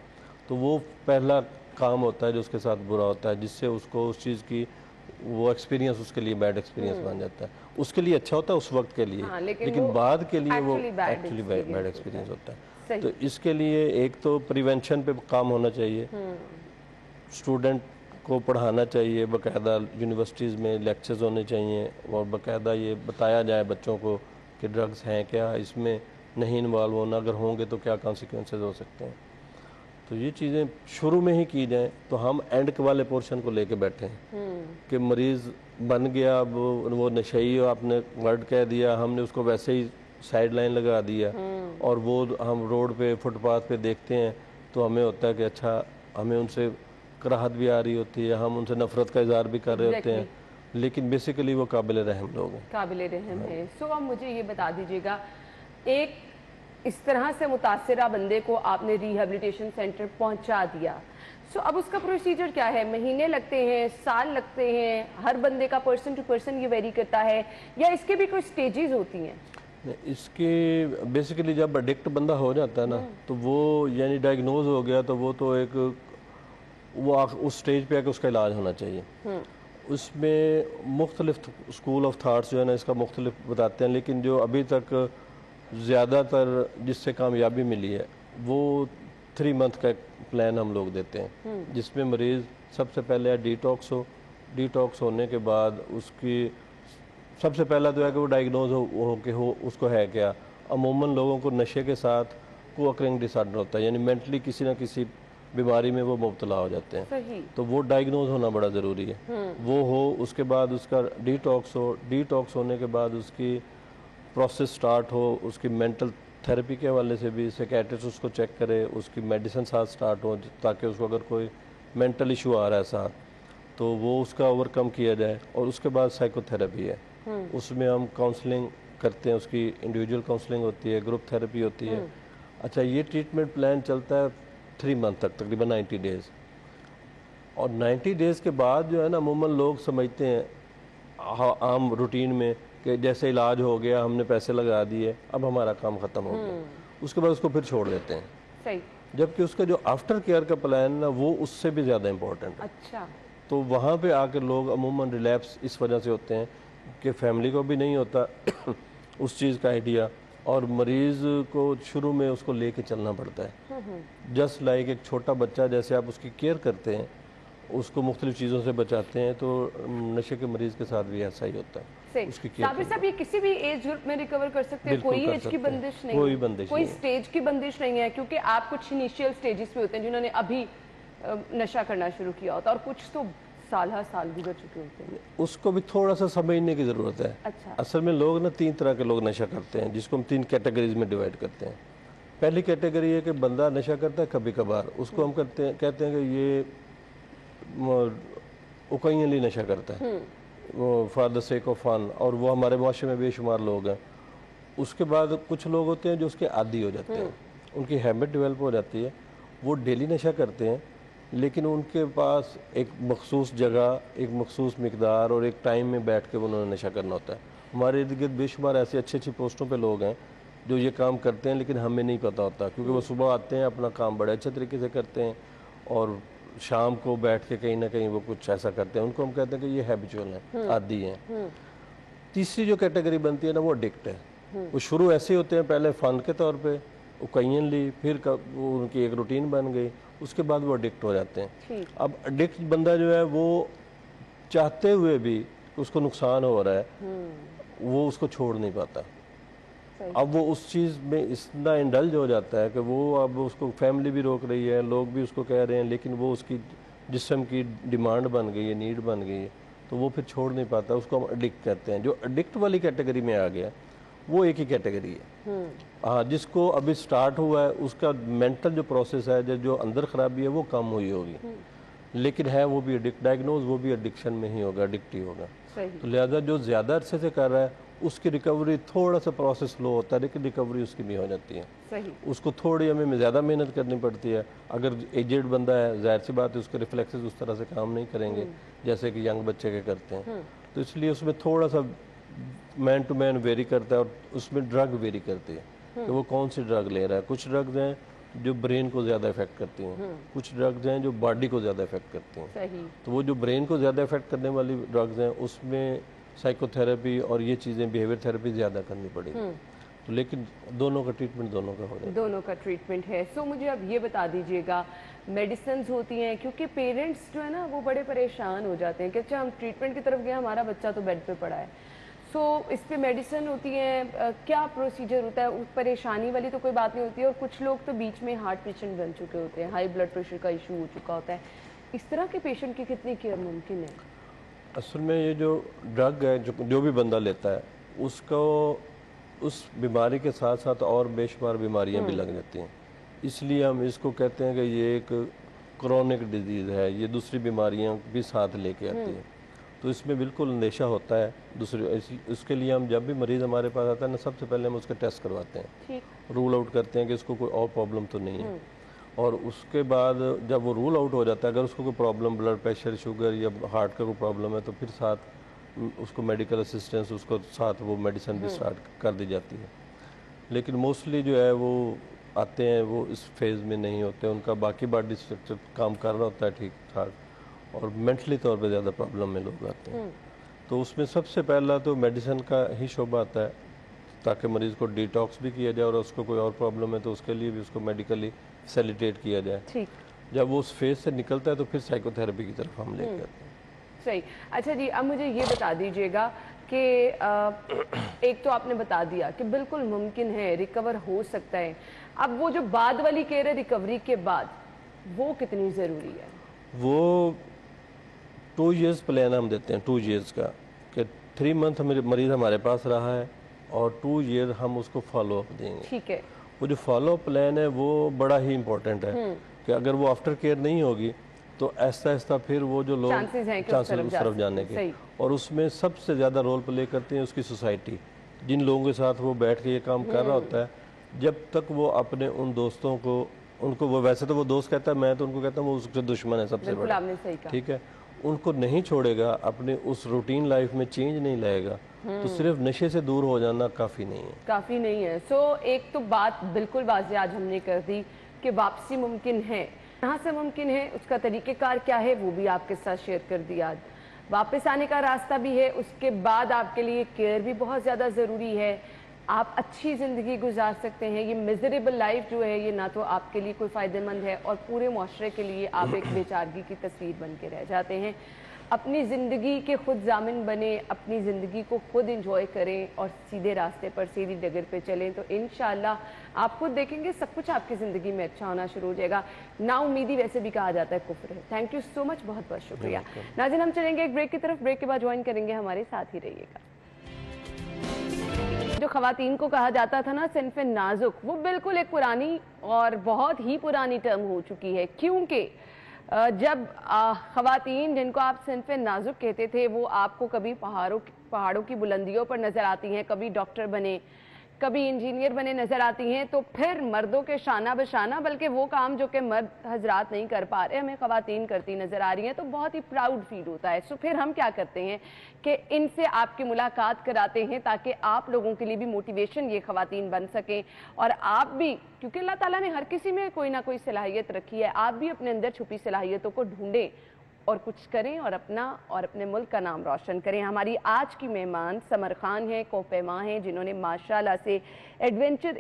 तो वो पहला काम होता है जो उसके साथ बुरा होता है, जिससे उसको उस चीज़ की वो एक्सपीरियंस उसके लिए बैड एक्सपीरियंस बन जाता है। उसके लिए अच्छा होता है उस वक्त के लिए, हाँ, लेकिन बाद के लिए वो एक्चुअली बैड एक्सपीरियंस होता है। तो इसके लिए एक तो प्रिवेंशन पे काम होना चाहिए, स्टूडेंट को पढ़ाना चाहिए, बाकायदा यूनिवर्सिटीज़ में लेक्चर्स होने चाहिए और बाकायदा ये बताया जाए बच्चों को कि ड्रग्स हैं क्या, इसमें नहीं इन्वॉल्व होना, अगर होंगे तो क्या कॉन्सिक्वेंसेस हो सकते हैं। तो ये चीज़ें शुरू में ही की जाएँ तो हम एंड वाले पोर्शन को लेके बैठे हैं कि मरीज़ बन गया, अब वो नशेई, आपने वर्ड कह दिया, हमने उसको वैसे ही साइड लाइन लगा दिया और वो हम रोड पे, फुटपाथ पे देखते हैं तो हमें होता है कि अच्छा, हमें उनसे कराहत भी आ रही होती है, हम उनसे नफरत का इजहार भी कर रहे होते हैं, लेकिन बेसिकली वो काबिल रहम लोग हैं। काबिल रहम है। सो अब मुझे ये बता दीजिएगा, एक इस तरह से मुतासिरा बंदे को आपने रिहेबिलिटेशन सेंटर पहुंचा दिया, सो अब उसका प्रोसीजर क्या है? महीने लगते हैं, साल लगते हैं, हर बंदे का पर्सन टू पर्सन ये वेरी करता है, या इसके भी कोई स्टेजेस होती हैं? इसके बेसिकली जब एडिक्ट बंदा हो जाता है ना, तो वो यानी डायग्नोज हो गया, तो वो तो एक वो उस स्टेज पे आके उसका इलाज होना चाहिए। उसमें मुख्तलिफ स्कूल ऑफ थाट्स जो है ना, इसका मुख्तलिफ बताते हैं, लेकिन जो अभी तक ज़्यादातर जिससे कामयाबी मिली है वो 3 मंथ का एक प्लान हम लोग देते हैं, जिसमें मरीज़ सबसे पहले डिटॉक्स हो, डिटॉक्स होने के बाद उसकी सबसे पहला तो है कि वो डायग्नोज हो कि हो उसको है क्या। अमूमन लोगों को नशे के साथ को अकरिंग डिसऑर्डर होता है, यानी मेंटली किसी ना किसी बीमारी में वो मुब्तला हो जाते हैं। सही। तो वो डायग्नोज होना बड़ा ज़रूरी है। वो हो, उसके बाद उसका डिटॉक्स हो, डिटॉक्स होने के बाद उसकी प्रोसेस स्टार्ट हो, उसकी मेंटल थेरेपी के हवाले से भी साइकियाट्रिस्ट उसको चेक करे, उसकी मेडिसिन साथ स्टार्ट हो, ताकि उसको अगर कोई मेंटल इशू आ रहा है साथ तो वो उसका ओवरकम किया जाए। और उसके बाद साइकोथेरेपी है, उसमें हम काउंसलिंग करते हैं, उसकी इंडिविजुअल काउंसलिंग होती है, ग्रुप थेरेपी होती है। अच्छा, ये ट्रीटमेंट प्लान चलता है 3 मंथ तक, तकरीबन 90 डेज़। और 90 डेज़ के बाद जो है ना, अमूमन लोग समझते हैं आम रूटीन में कि जैसे इलाज हो गया, हमने पैसे लगा दिए, अब हमारा काम ख़त्म हो गया, उसके बाद उसको फिर छोड़ देते हैं। सही। जबकि उसका जो आफ्टर केयर का प्लान ना, वो उससे भी ज़्यादा इम्पोर्टेंट है। अच्छा। तो वहाँ पे आकर लोग अमूमन रिलैप्स इस वजह से होते हैं कि फैमिली को भी नहीं होता उस चीज़ का आइडिया, और मरीज़ को शुरू में उसको लेके चलना पड़ता है। जस्ट लाइक एक छोटा बच्चा, जैसे आप उसकी केयर करते हैं, उसको मुख्तलिफ चीज़ों से बचाते हैं, तो नशे के मरीज़ के साथ भी ऐसा ही होता है। उसकी साबिर साहब, ये किसी भी एज ग्रुप में रिकवर कर सकते हैं? कोई एज की बंदिश नहीं, कोई बंदिश, कोई स्टेज की बंदिश नहीं है, क्योंकि आप कुछ इनिशियल स्टेजेस पे होते हैं जिन्होंने अभी नशा करना शुरू किया होता है, और कुछ तो साल गुजर चुके होते हैं। उसको भी थोड़ा सा समझने की ज़रूरत है। अच्छा। असल में लोग ना 3 तरह के लोग नशा करते हैं, जिसको हम 3 कैटेगरीज में डिवाइड करते हैं। पहली कैटेगरी है कि बंदा नशा करता है कभी कभार, उसको हम कहते हैं कि ये ओकेजनली नशा करता है, वो for the sake of fun, और वो हमारे माशरे में बेशुमार लोग हैं। उसके बाद कुछ लोग होते हैं जो उसके आदी हो जाते हैं, उनकी हैबिट डेवलप हो जाती है, वो डेली नशा करते हैं, लेकिन उनके पास एक मखसूस जगह, एक मखसूस मकदार और एक टाइम में बैठ के उन्होंने नशा करना होता है। हमारे इर्द गिर्द बेशुमार ऐसी अच्छी अच्छी पोस्टों पे लोग हैं जो ये काम करते हैं, लेकिन हमें नहीं पता होता, क्योंकि वो सुबह आते हैं, अपना काम बड़े अच्छे तरीके से करते हैं और शाम को बैठ के कहीं ना कहीं वो कुछ ऐसा करते हैं, उनको हम कहते हैं कि ये हैबिचुअल हैं, आदी हैं। तीसरी जो कैटेगरी बनती है ना, वो एडिक्ट है। वो शुरू ऐसे होते हैं, पहले फ़न के तौर पे ओकेजनली, फिर वो उनकी एक रूटीन बन गई, उसके बाद वो एडिक्ट हो जाते हैं। अब एडिक्ट बंदा जो है वो चाहते हुए भी उसको नुकसान हो रहा है, वो उसको छोड़ नहीं पाता। अब वो उस चीज़ में इतना इंडल्ज हो जाता है कि वो अब उसको फैमिली भी रोक रही है, लोग भी उसको कह रहे हैं, लेकिन वो उसकी जिस्म की डिमांड बन गई है, नीड बन गई है, तो वो फिर छोड़ नहीं पाता। उसको हम एडिक्ट कहते हैं। जो एडिक्ट वाली कैटेगरी में आ गया वो एक ही कैटेगरी है। हाँ, जिसको अभी स्टार्ट हुआ है उसका मेंटल जो प्रोसेस है, जो अंदर खराबी है वो कम हुई होगी, लेकिन है वो भी एडिक्ट, डायग्नोज वो भी एडिक्शन में ही होगा, एडिक्ट ही होगा। तो लिहाजा जो ज़्यादा अरसे से कर रहा है उसकी रिकवरी थोड़ा सा प्रोसेस स्लो होता है, लेकिन रिकवरी उसकी भी हो जाती है। सही। उसको थोड़ी हमें ज़्यादा मेहनत करनी पड़ती है। अगर एजेड बंदा है, जाहिर सी बात है उसके रिफ्लेक्सेस उस तरह से काम नहीं करेंगे जैसे कि यंग बच्चे के करते हैं, तो इसलिए उसमें थोड़ा सा मैन टू मैन वेरी करता है और उसमें ड्रग वेरी करती है कि वो कौन सी ड्रग ले रहा है। कुछ ड्रग्स हैं जो ब्रेन को ज़्यादा इफेक्ट करती हैं, कुछ ड्रग्स हैं जो बॉडी को ज़्यादा इफेक्ट करती हैं। सही। तो वो जो ब्रेन को ज़्यादा इफेक्ट करने वाली ड्रग्स हैं उसमें साइकोथेरेपी और ये चीज़ें बिहेवियर थेरेपी ज़्यादा करनी पड़ेगी। तो लेकिन दोनों का ट्रीटमेंट दोनों का हो जाए, दोनों का ट्रीटमेंट है। सो मुझे अब ये बता दीजिएगा, मेडिसिन होती हैं, क्योंकि पेरेंट्स जो है ना वो बड़े परेशान हो जाते हैं कि अच्छा हम ट्रीटमेंट की तरफ गए, हमारा बच्चा तो बेड पे पड़ा है। सो इस पे मेडिसिन होती है, क्या प्रोसीजर होता है? उस परेशानी वाली तो कोई बात नहीं होती है। और कुछ लोग तो बीच में हार्ट पेशेंट बन चुके होते हैं, हाई ब्लड प्रेशर का इशू हो चुका होता है। इस तरह के पेशेंट की कितनी केयर मुमकिन है? असल में ये जो ड्रग है जो भी बंदा लेता है उसको उस बीमारी के साथ साथ और बेशुमार बीमारियां भी लग जाती हैं, इसलिए हम इसको कहते हैं कि ये एक क्रोनिक डिजीज़ है, ये दूसरी बीमारियां भी साथ लेके आती है। तो इसमें बिल्कुल अंदेशा होता है। उसके लिए हम जब भी मरीज़ हमारे पास आता है ना, सबसे पहले हम उसके टेस्ट करवाते हैं, रूल आउट करते हैं कि इसको कोई और प्रॉब्लम तो नहीं है। और उसके बाद जब वो रूल आउट हो जाता है, अगर उसको कोई प्रॉब्लम, ब्लड प्रेशर, शुगर या हार्ट का कोई प्रॉब्लम है, तो फिर साथ उसको मेडिकल असिस्टेंस, उसको साथ वो मेडिसिन भी स्टार्ट कर दी जाती है। लेकिन मोस्टली जो है वो आते हैं, वो इस फेज़ में नहीं होते, उनका बाकी बॉडी स्ट्रक्चर काम कर रहा होता है ठीक ठाक, और मेंटली तौर पे ज़्यादा प्रॉब्लम में लोग आते हैं। तो उसमें सबसे पहला तो मेडिसिन का ही शोबा आता है, ताकि मरीज़ को डिटॉक्स भी किया जाए, और उसको कोई और प्रॉब्लम है तो उसके लिए भी उसको मेडिकली फैसिलिटेट किया जाए। जब वो उस फेज से निकलता है तो फिर साइकोथेरेपी की तरफ हम लेके आते हैं। सही। अच्छा जी, अब मुझे ये बता दीजिएगा कि एक तो आपने बता दिया कि बिल्कुल मुमकिन है, रिकवर हो सकता है। अब वो जो बाद वाली केयर है रिकवरी के बाद, वो कितनी ज़रूरी है? वो 2 years प्लान हम देते हैं, 2 years का, कि 3 month मरीज़ हमारे पास रहा है और 2 year हम उसको फॉलो अप देंगे। ठीक है। वो जो फॉलो अप प्लान है वो बड़ा ही इम्पोर्टेंट है कि अगर वो आफ्टर केयर नहीं होगी तो ऐसा ऐसा फिर वो जो लोग चांसेस उस तरफ जाने के, और उसमें सबसे ज़्यादा रोल प्ले करते हैं उसकी सोसाइटी, जिन लोगों के साथ वो बैठ के ये काम कर रहा होता है। जब तक वो अपने उन दोस्तों को, उनको वो वैसे तो वो दोस्त कहता है, मैं तो उनको कहता हूँ वो उसके दुश्मन है सबसे बड़ा, ठीक है, उनको नहीं छोड़ेगा, अपने उस रूटीन लाइफ में चेंज नहीं लाएगा, तो सिर्फ नशे से दूर हो जाना काफ़ी नहीं है, काफ़ी नहीं है। सो एक तो बात बिल्कुल वाज़ेह आज हमने कर दी कि वापसी मुमकिन है। कहाँ से मुमकिन है, उसका तरीक़ेकार क्या है, वो भी आपके साथ शेयर कर दिया। वापस आने का रास्ता भी है, उसके बाद आपके लिए केयर भी बहुत ज़्यादा ज़रूरी है। आप अच्छी ज़िंदगी गुजार सकते हैं। ये मिजरेबल लाइफ जो है ये ना तो आपके लिए कोई फ़ायदेमंद है और पूरे माशरे के लिए आप एक बेचारगी की तस्वीर बन के रह जाते हैं। अपनी ज़िंदगी के खुद जामिन बने, अपनी ज़िंदगी को खुद इंजॉय करें और सीधे रास्ते पर, सीधी डगर पे चलें, तो इंशाल्लाह आप खुद देखेंगे सब कुछ आपकी ज़िंदगी में अच्छा होना शुरू हो जाएगा। नाउमीदी वैसे भी कहा जाता है कुफ्र है। थैंक यू सो मच, बहुत बहुत शुक्रिया। नाज़रीन, हम चलेंगे एक ब्रेक की तरफ, ब्रेक के बाद ज्वाइन करेंगे, हमारे साथ ही रहिएगा। जो ख़वातीन को कहा जाता था ना सिन्फ़े नाजुक, वो बिल्कुल एक पुरानी और बहुत ही पुरानी टर्म हो चुकी है, क्योंकि जब ख़वातीन जिनको आप सिन्फ़े नाजुक कहते थे वो आपको कभी पहाड़ों की बुलंदियों पर नज़र आती हैं, कभी डॉक्टर बने, कभी इंजीनियर बने नजर आती हैं, तो फिर मर्दों के शाना बशाना, बल्कि वो काम जो कि मर्द हजरात नहीं कर पा रहे हमें ख़वातीन करती नजर आ रही हैं, तो बहुत ही प्राउड फील होता है। सो फिर हम क्या करते हैं कि इनसे आपकी मुलाकात कराते हैं ताकि आप लोगों के लिए भी मोटिवेशन ये ख़वातीन बन सकें, और आप भी, क्योंकि अल्लाह ताला ने हर किसी में कोई ना कोई सलाहियत रखी है, आप भी अपने अंदर छुपी सलाहियतों को ढूंढें और कुछ करें और अपना और अपने मुल्क का नाम रोशन करें। हमारी आज की मेहमान समर खान हैं, कोहपेमा हैं, जिन्होंने माशाल्लाह से एडवेंचर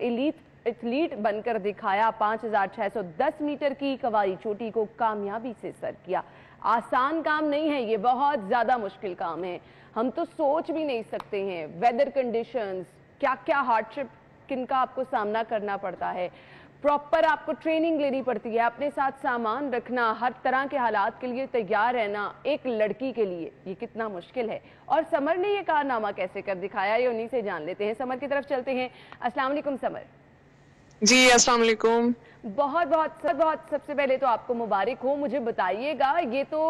एथलीट बनकर दिखाया। 5610 मीटर की कवाई चोटी को कामयाबी से सर किया। आसान काम नहीं है ये, बहुत ज़्यादा मुश्किल काम है, हम तो सोच भी नहीं सकते हैं। वेदर कंडीशंस, क्या क्या हार्डशिप किनका आपको सामना करना पड़ता है, प्रॉपर आपको ट्रेनिंग लेनी पड़ती है, अपने साथ सामान रखना, हर तरह के हालात के लिए तैयार रहना एक लड़की के लिए ये कितना मुश्किल है। और समर ने ये कारनामा कैसे कर दिखाया, ये उन्हीं से जान लेते हैं। समर की तरफ चलते हैं। अस्सलाम वालेकुम समर। जी अस्सलाम वालेकुम। बहुत बहुत सबसे पहले तो आपको मुबारक हो। मुझे बताइएगा, ये तो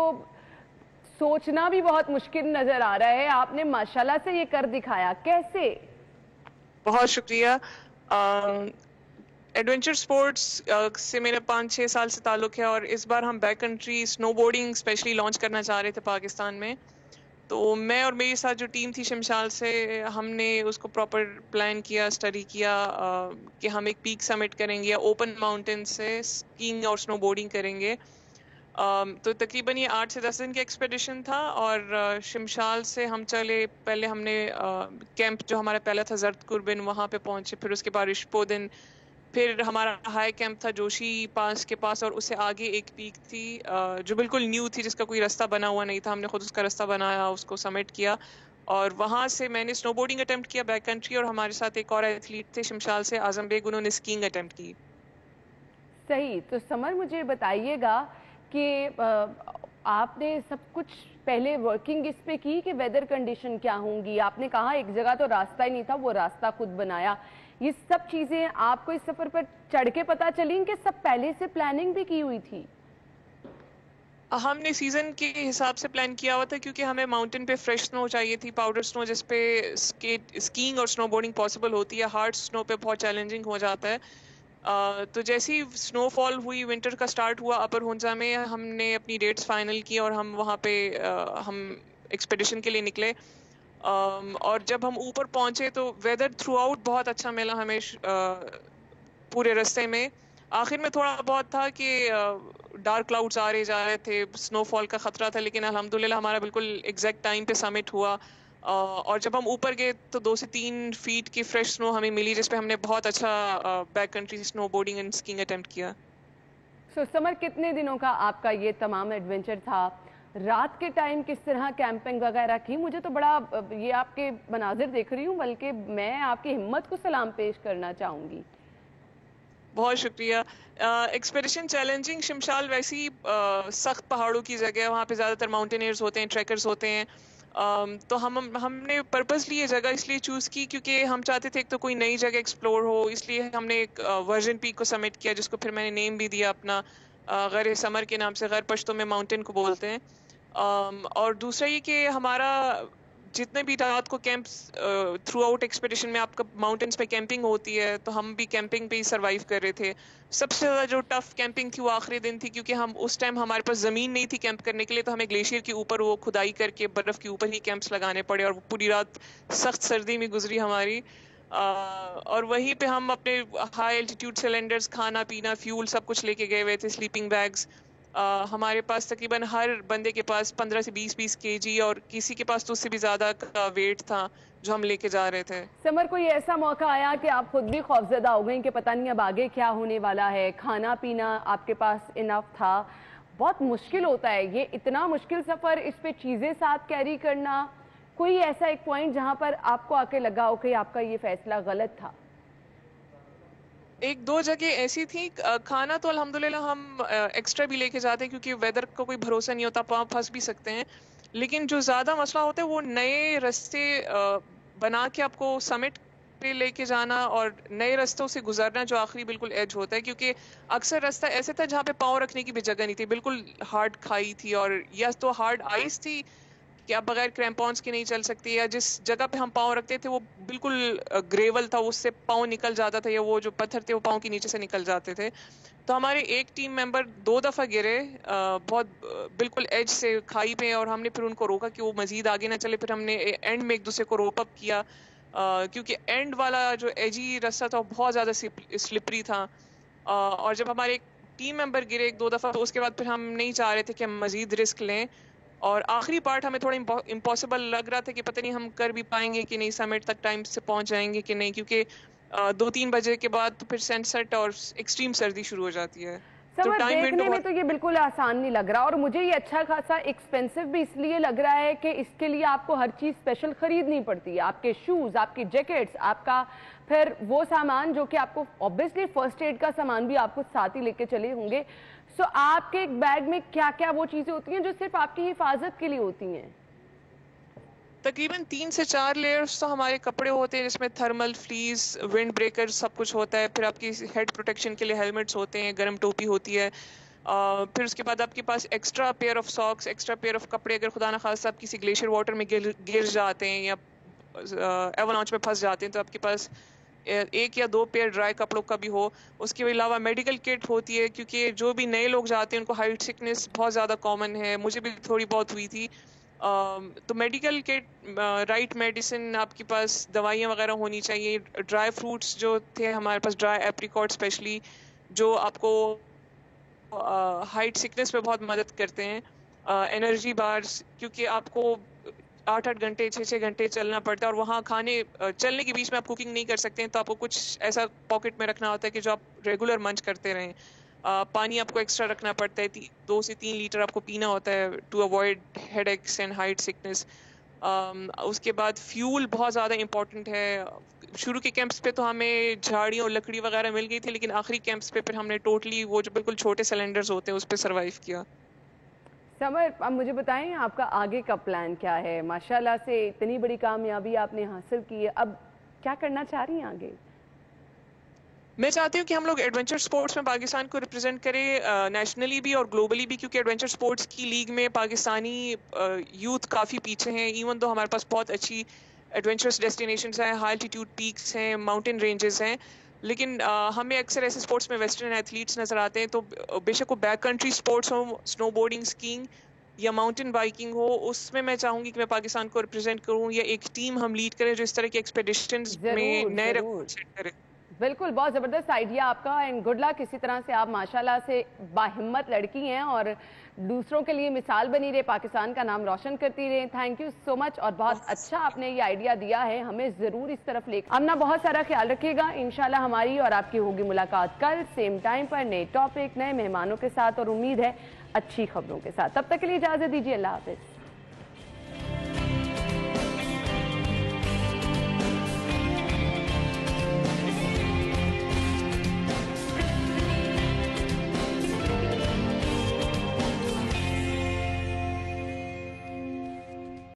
सोचना भी बहुत मुश्किल नजर आ रहा है, आपने माशाल्लाह से ये कर दिखाया, कैसे? बहुत शुक्रिया। एडवेंचर स्पोर्ट्स से मेरा 5-6 साल से ताल्लुक़ है, और इस बार हम back country snowboarding specially launch करना चाह रहे थे पाकिस्तान में। तो मैं और मेरे साथ जो टीम थी शमशाल से, हमने उसको प्रॉपर प्लान किया, स्टडी किया कि हम एक पीक समिट करेंगे या ओपन माउंटेन से स्कीइंग और स्नोबोर्डिंग करेंगे। तो तकरीबन ये 8 से 10 दिन का एक्सपेडिशन था, और शमशाल से हम चले। पहले हमने कैंप जो हमारा पहला था जर्द कुर्बिन, वहाँ पे पहुँचे, फिर उसके बाद रिशपोदिन, फिर हमारा हाई कैंप था जोशी पास के पास, और उससे आगे एक पीक थी जो बिल्कुल न्यू थी, जिसका कोई रास्ता बना हुआ नहीं था। हमने खुद उसका रास्ता बनाया, उसको समिट किया, और वहाँ से मैंने स्नोबोर्डिंग अटेम्प्ट किया बैक कंट्री, और हमारे साथ एक और एथलीट थे शमशाल से, आजम बेग, उन्होंने स्कीइंग अटेम्प्ट की। सही। तो समर मुझे बताइएगा कि आपने सब कुछ पहले वर्किंग इस पे की कि वेदर कंडीशन क्या होंगी। आपने कहा एक जगह तो रास्ता ही नहीं था, वो रास्ता खुद बनाया। ये सब चीजें आपको इस सफर पर चढ़ के पता चली कि सब पहले से प्लानिंग भी की हुई थी? हमने सीजन के हिसाब से प्लान किया हुआ था, क्योंकि हमें माउंटेन पे फ्रेश स्नो चाहिए थी, पाउडर स्नो, जिस पे स्कीइंग और स्नोबोर्डिंग पॉसिबल होती है। हार्ड स्नो पे बहुत चैलेंजिंग हो जाता है। तो जैसे ही स्नोफॉल हुई, विंटर का स्टार्ट हुआ अपर हुंजा में, हमने अपनी डेट्स फाइनल की और हम वहाँ पे हम एक्सपेडिशन के लिए निकले। और जब हम ऊपर पहुँचे तो वेदर थ्रू आउट बहुत अच्छा मिला हमें पूरे रास्ते में। आखिर में थोड़ा बहुत था कि डार्क क्लाउड्स आ रहे जा रहे थे, स्नोफॉल का खतरा था, लेकिन अल्हम्दुलिल्लाह हमारा बिल्कुल एग्जैक्ट टाइम पे समिट हुआ। और जब हम ऊपर गए तो 2 से 3 फीट की फ्रेश स्नो हमें मिली, जिस पे हमने बहुत अच्छा back country snowboarding and skiing attempt किया। सो समर, कितने दिनों का आपका ये तमाम एडवेंचर था? रात के टाइम किस तरह कैंपिंग वगैरह की? मुझे तो बड़ा, ये आपके मनाजिर देख रही हूँ, बल्कि मैं आपकी हिम्मत को सलाम पेश करना चाहूँगी। बहुत शुक्रिया। एक्सपेडिशन चैलेंजिंग, शमशाल वैसी सख्त पहाड़ों की जगह है, वहाँ पे ज़्यादातर माउंटेनियर्स होते हैं, ट्रैकर्स होते हैं। तो हमने पर्पसली ये जगह इसलिए चूज़ की क्योंकि हम चाहते थे एक तो कोई नई जगह एक्सप्लोर हो, इसलिए हमने एक वर्जन पीक को समिट किया, जिसको फिर मैंने नेम भी दिया अपना, गर समर के नाम से। गर पश्तो में माउंटेन को बोलते हैं। और दूसरा ये कि हमारा जितने भी रात को कैंप्स थ्रू आउट एक्सपेडिशन में आपका माउंटेन्स पे कैंपिंग होती है, तो हम भी कैंपिंग पे ही सर्वाइव कर रहे थे। सबसे ज़्यादा जो टफ कैंपिंग थी वो आखिरी दिन थी, क्योंकि हम उस टाइम हमारे पास ज़मीन नहीं थी कैंप करने के लिए, तो हमें ग्लेशियर के ऊपर वो खुदाई करके बर्फ़ के ऊपर ही कैंप्स लगाने पड़े, और वो पूरी रात सख्त सर्दी में गुजरी हमारी। और वहीं पे हम अपने हाई एल्टीट्यूड सिलेंडर्स, खाना पीना, फ्यूल सब कुछ लेके गए हुए थे, स्लीपिंग बैग्स। हमारे पास तकरीबन हर बंदे के पास 15 से 20 केजी, और किसी के पास तो उससे भी ज़्यादा का वेट था जो हम लेके जा रहे थे। समर, कोई ऐसा मौका आया कि आप खुद भी खौफजदा हो गई कि पता नहीं अब आगे क्या होने वाला है? खाना पीना आपके पास इनफ था? बहुत मुश्किल होता है ये, इतना मुश्किल सफ़र, इस पे चीज़ें साथ कैरी करना। कोई ऐसा एक पॉइंट जहाँ पर आपको आके लगा हो कि आपका ये फैसला गलत था? 1-2 जगह ऐसी थी। खाना तो अल्हम्दुलिल्लाह हम एक्स्ट्रा भी लेके जाते हैं, क्योंकि वेदर का कोई भरोसा नहीं होता, आप फंस भी सकते हैं। लेकिन जो ज़्यादा मसला होता है वो नए रास्ते बना के आपको समिट पे लेके जाना और नए रास्तों से गुजरना, जो आखिरी बिल्कुल एज होता है। क्योंकि अक्सर रास्ता ऐसे था जहाँ पे पाँव रखने की भी जगह नहीं थी, बिल्कुल हार्ड खाई थी, और या तो हार्ड आइस थी कि आप बगैर क्रैम्पॉन्स के नहीं चल सकते, या जिस जगह पे हम पाँव रखते थे वो बिल्कुल ग्रेवल था, उससे पाँव निकल जाता था, या वो जो पत्थर थे वो पाँव के नीचे से निकल जाते थे। तो हमारे एक टीम मेंबर 2 दफ़ा गिरे बहुत बिल्कुल एज से खाई पे, और हमने फिर उनको रोका कि वो मजीद आगे ना चले। फिर हमने एंड में एक दूसरे को रोप अप किया, क्योंकि एंड वाला जो एजी रास्ता था वो बहुत ज़्यादा स्लिपरी था। और जब हमारे एक टीम मेंबर गिरे 1-2 दफ़ा, तो उसके बाद फिर हम नहीं चाह रहे थे कि हम मजीद रिस्क लें। और आखिरी पार्ट हमें थोड़ा इम्पॉसिबल लग रहा था कि पता नहीं हम कर भी पाएंगे कि नहीं, समिट तक टाइम से पहुंच जाएंगे कि नहीं, क्योंकि 2-3 बजे के बाद तो फिर सनसेट और एक्सट्रीम सर्दी शुरू हो जाती है। तो समर टाइम देखने विंडो में तो ये बिल्कुल आसान नहीं लग रहा, और मुझे ये अच्छा खासा एक्सपेंसिव भी इसलिए लग रहा है कि इसके लिए आपको हर चीज़ स्पेशल खरीदनी पड़ती है। आपके शूज़, आपकी जैकेट्स, आपका फिर वो सामान जो कि आपको ऑब्वियसली फर्स्ट एड का सामान भी आपको साथ ही लेके चले होंगे। सो आपके एक बैग में क्या क्या वो चीज़ें होती हैं जो सिर्फ आपकी हिफाजत के लिए होती हैं? तकरीबन 3 से 4 लेयर्स तो हमारे कपड़े होते हैं, जिसमें थर्मल, फ्लीस, विंड ब्रेकर सब कुछ होता है। फिर आपकी हेड प्रोटेक्शन के लिए हेलमेट्स होते हैं, गर्म टोपी होती है। फिर उसके बाद आपके पास extra pair of socks, extra pair of कपड़े, अगर खुदा ना खास्ता आप किसी ग्लेशियर वाटर में गिर जाते हैं या एवलांच में फंस जाते हैं, तो आपके पास 1 या 2 पेयर ड्राई कपड़ों का भी हो। उसके अलावा मेडिकल किट होती है, क्योंकि जो भी नए लोग जाते हैं उनको हाइट सिकनेस बहुत ज़्यादा कॉमन है, मुझे भी थोड़ी बहुत हुई थी। तो मेडिकल किट, राइट मेडिसिन, आपके पास दवाइयाँ वगैरह होनी चाहिए। ड्राई फ्रूट्स जो थे हमारे पास, ड्राई एप्रिकॉट स्पेशली, जो आपको हाइट सिकनेस में बहुत मदद करते हैं। एनर्जी बार्स, क्योंकि आपको 8-8 घंटे 6-6 घंटे चलना पड़ता है, और वहाँ चलने के बीच में आप कुकिंग नहीं कर सकते हैं, तो आपको कुछ ऐसा पॉकेट में रखना होता है कि जो आप रेगुलर मंच करते रहें। पानी आपको एक्स्ट्रा रखना पड़ता है, 2 से 3 लीटर आपको पीना होता है to avoid headaches and height sickness. उसके बाद फ्यूल बहुत ज़्यादा इम्पॉर्टेंट है। शुरू के कैंप्स पे तो हमें झाड़ियाँ और लकड़ी वगैरह मिल गई थी, लेकिन आखिरी कैंप्स पे फिर हमने टोटली वो जो बिल्कुल छोटे सिलेंडर्स होते हैं उस पर सर्वाइव किया। समर, अब मुझे बताएं आपका आगे का प्लान क्या है? माशाल्लाह से इतनी बड़ी कामयाबी आपने हासिल की है, अब क्या करना चाह रही हैं आगे? मैं चाहती हूँ कि हम लोग एडवेंचर स्पोर्ट्स में पाकिस्तान को रिप्रेजेंट करें, नेशनली भी और ग्लोबली भी, क्योंकि एडवेंचर स्पोर्ट्स की लीग में पाकिस्तानी यूथ काफ़ी पीछे हैं। इवन तो हमारे पास बहुत अच्छी एडवेंचरस डेस्टिनेशंस हैं, हाई एल्टीट्यूड पीक्स हैं, माउंटेन रेंजेस हैं, लेकिन हमें अक्सर ऐसे स्पोर्ट्स में वेस्टर्न एथलीट्स नज़र आते हैं। तो बेशक वो बैक कंट्री स्पोर्ट्स हो, स्नोबोर्डिंग, स्कीइंग या माउंटेन बाइकिंग हो, उसमें मैं चाहूँगी कि मैं पाकिस्तान को रिप्रेजेंट करूँ, या एक टीम हम लीड करें जो इस तरह के एक्सपेडिशंस में नए रिकॉर्ड सेट करे। बिल्कुल, बहुत ज़बरदस्त आइडिया आपका, एंड गुड लक। इसी तरह से आप माशाल्लाह से बाहिम्मत लड़की हैं और दूसरों के लिए मिसाल बनी रहे, पाकिस्तान का नाम रोशन करती रहे। थैंक यू सो मच, और बहुत अच्छा आपने ये आइडिया दिया है, हमें ज़रूर इस तरफ लेकर। अपना बहुत सारा ख्याल रखिएगा। इंशाल्लाह हमारी और आपकी होगी मुलाकात कल सेम टाइम पर, नए टॉपिक, नए मेहमानों के साथ, और उम्मीद है अच्छी खबरों के साथ। तब तक के लिए इजाज़त दीजिए, अल्लाह हाफिज़।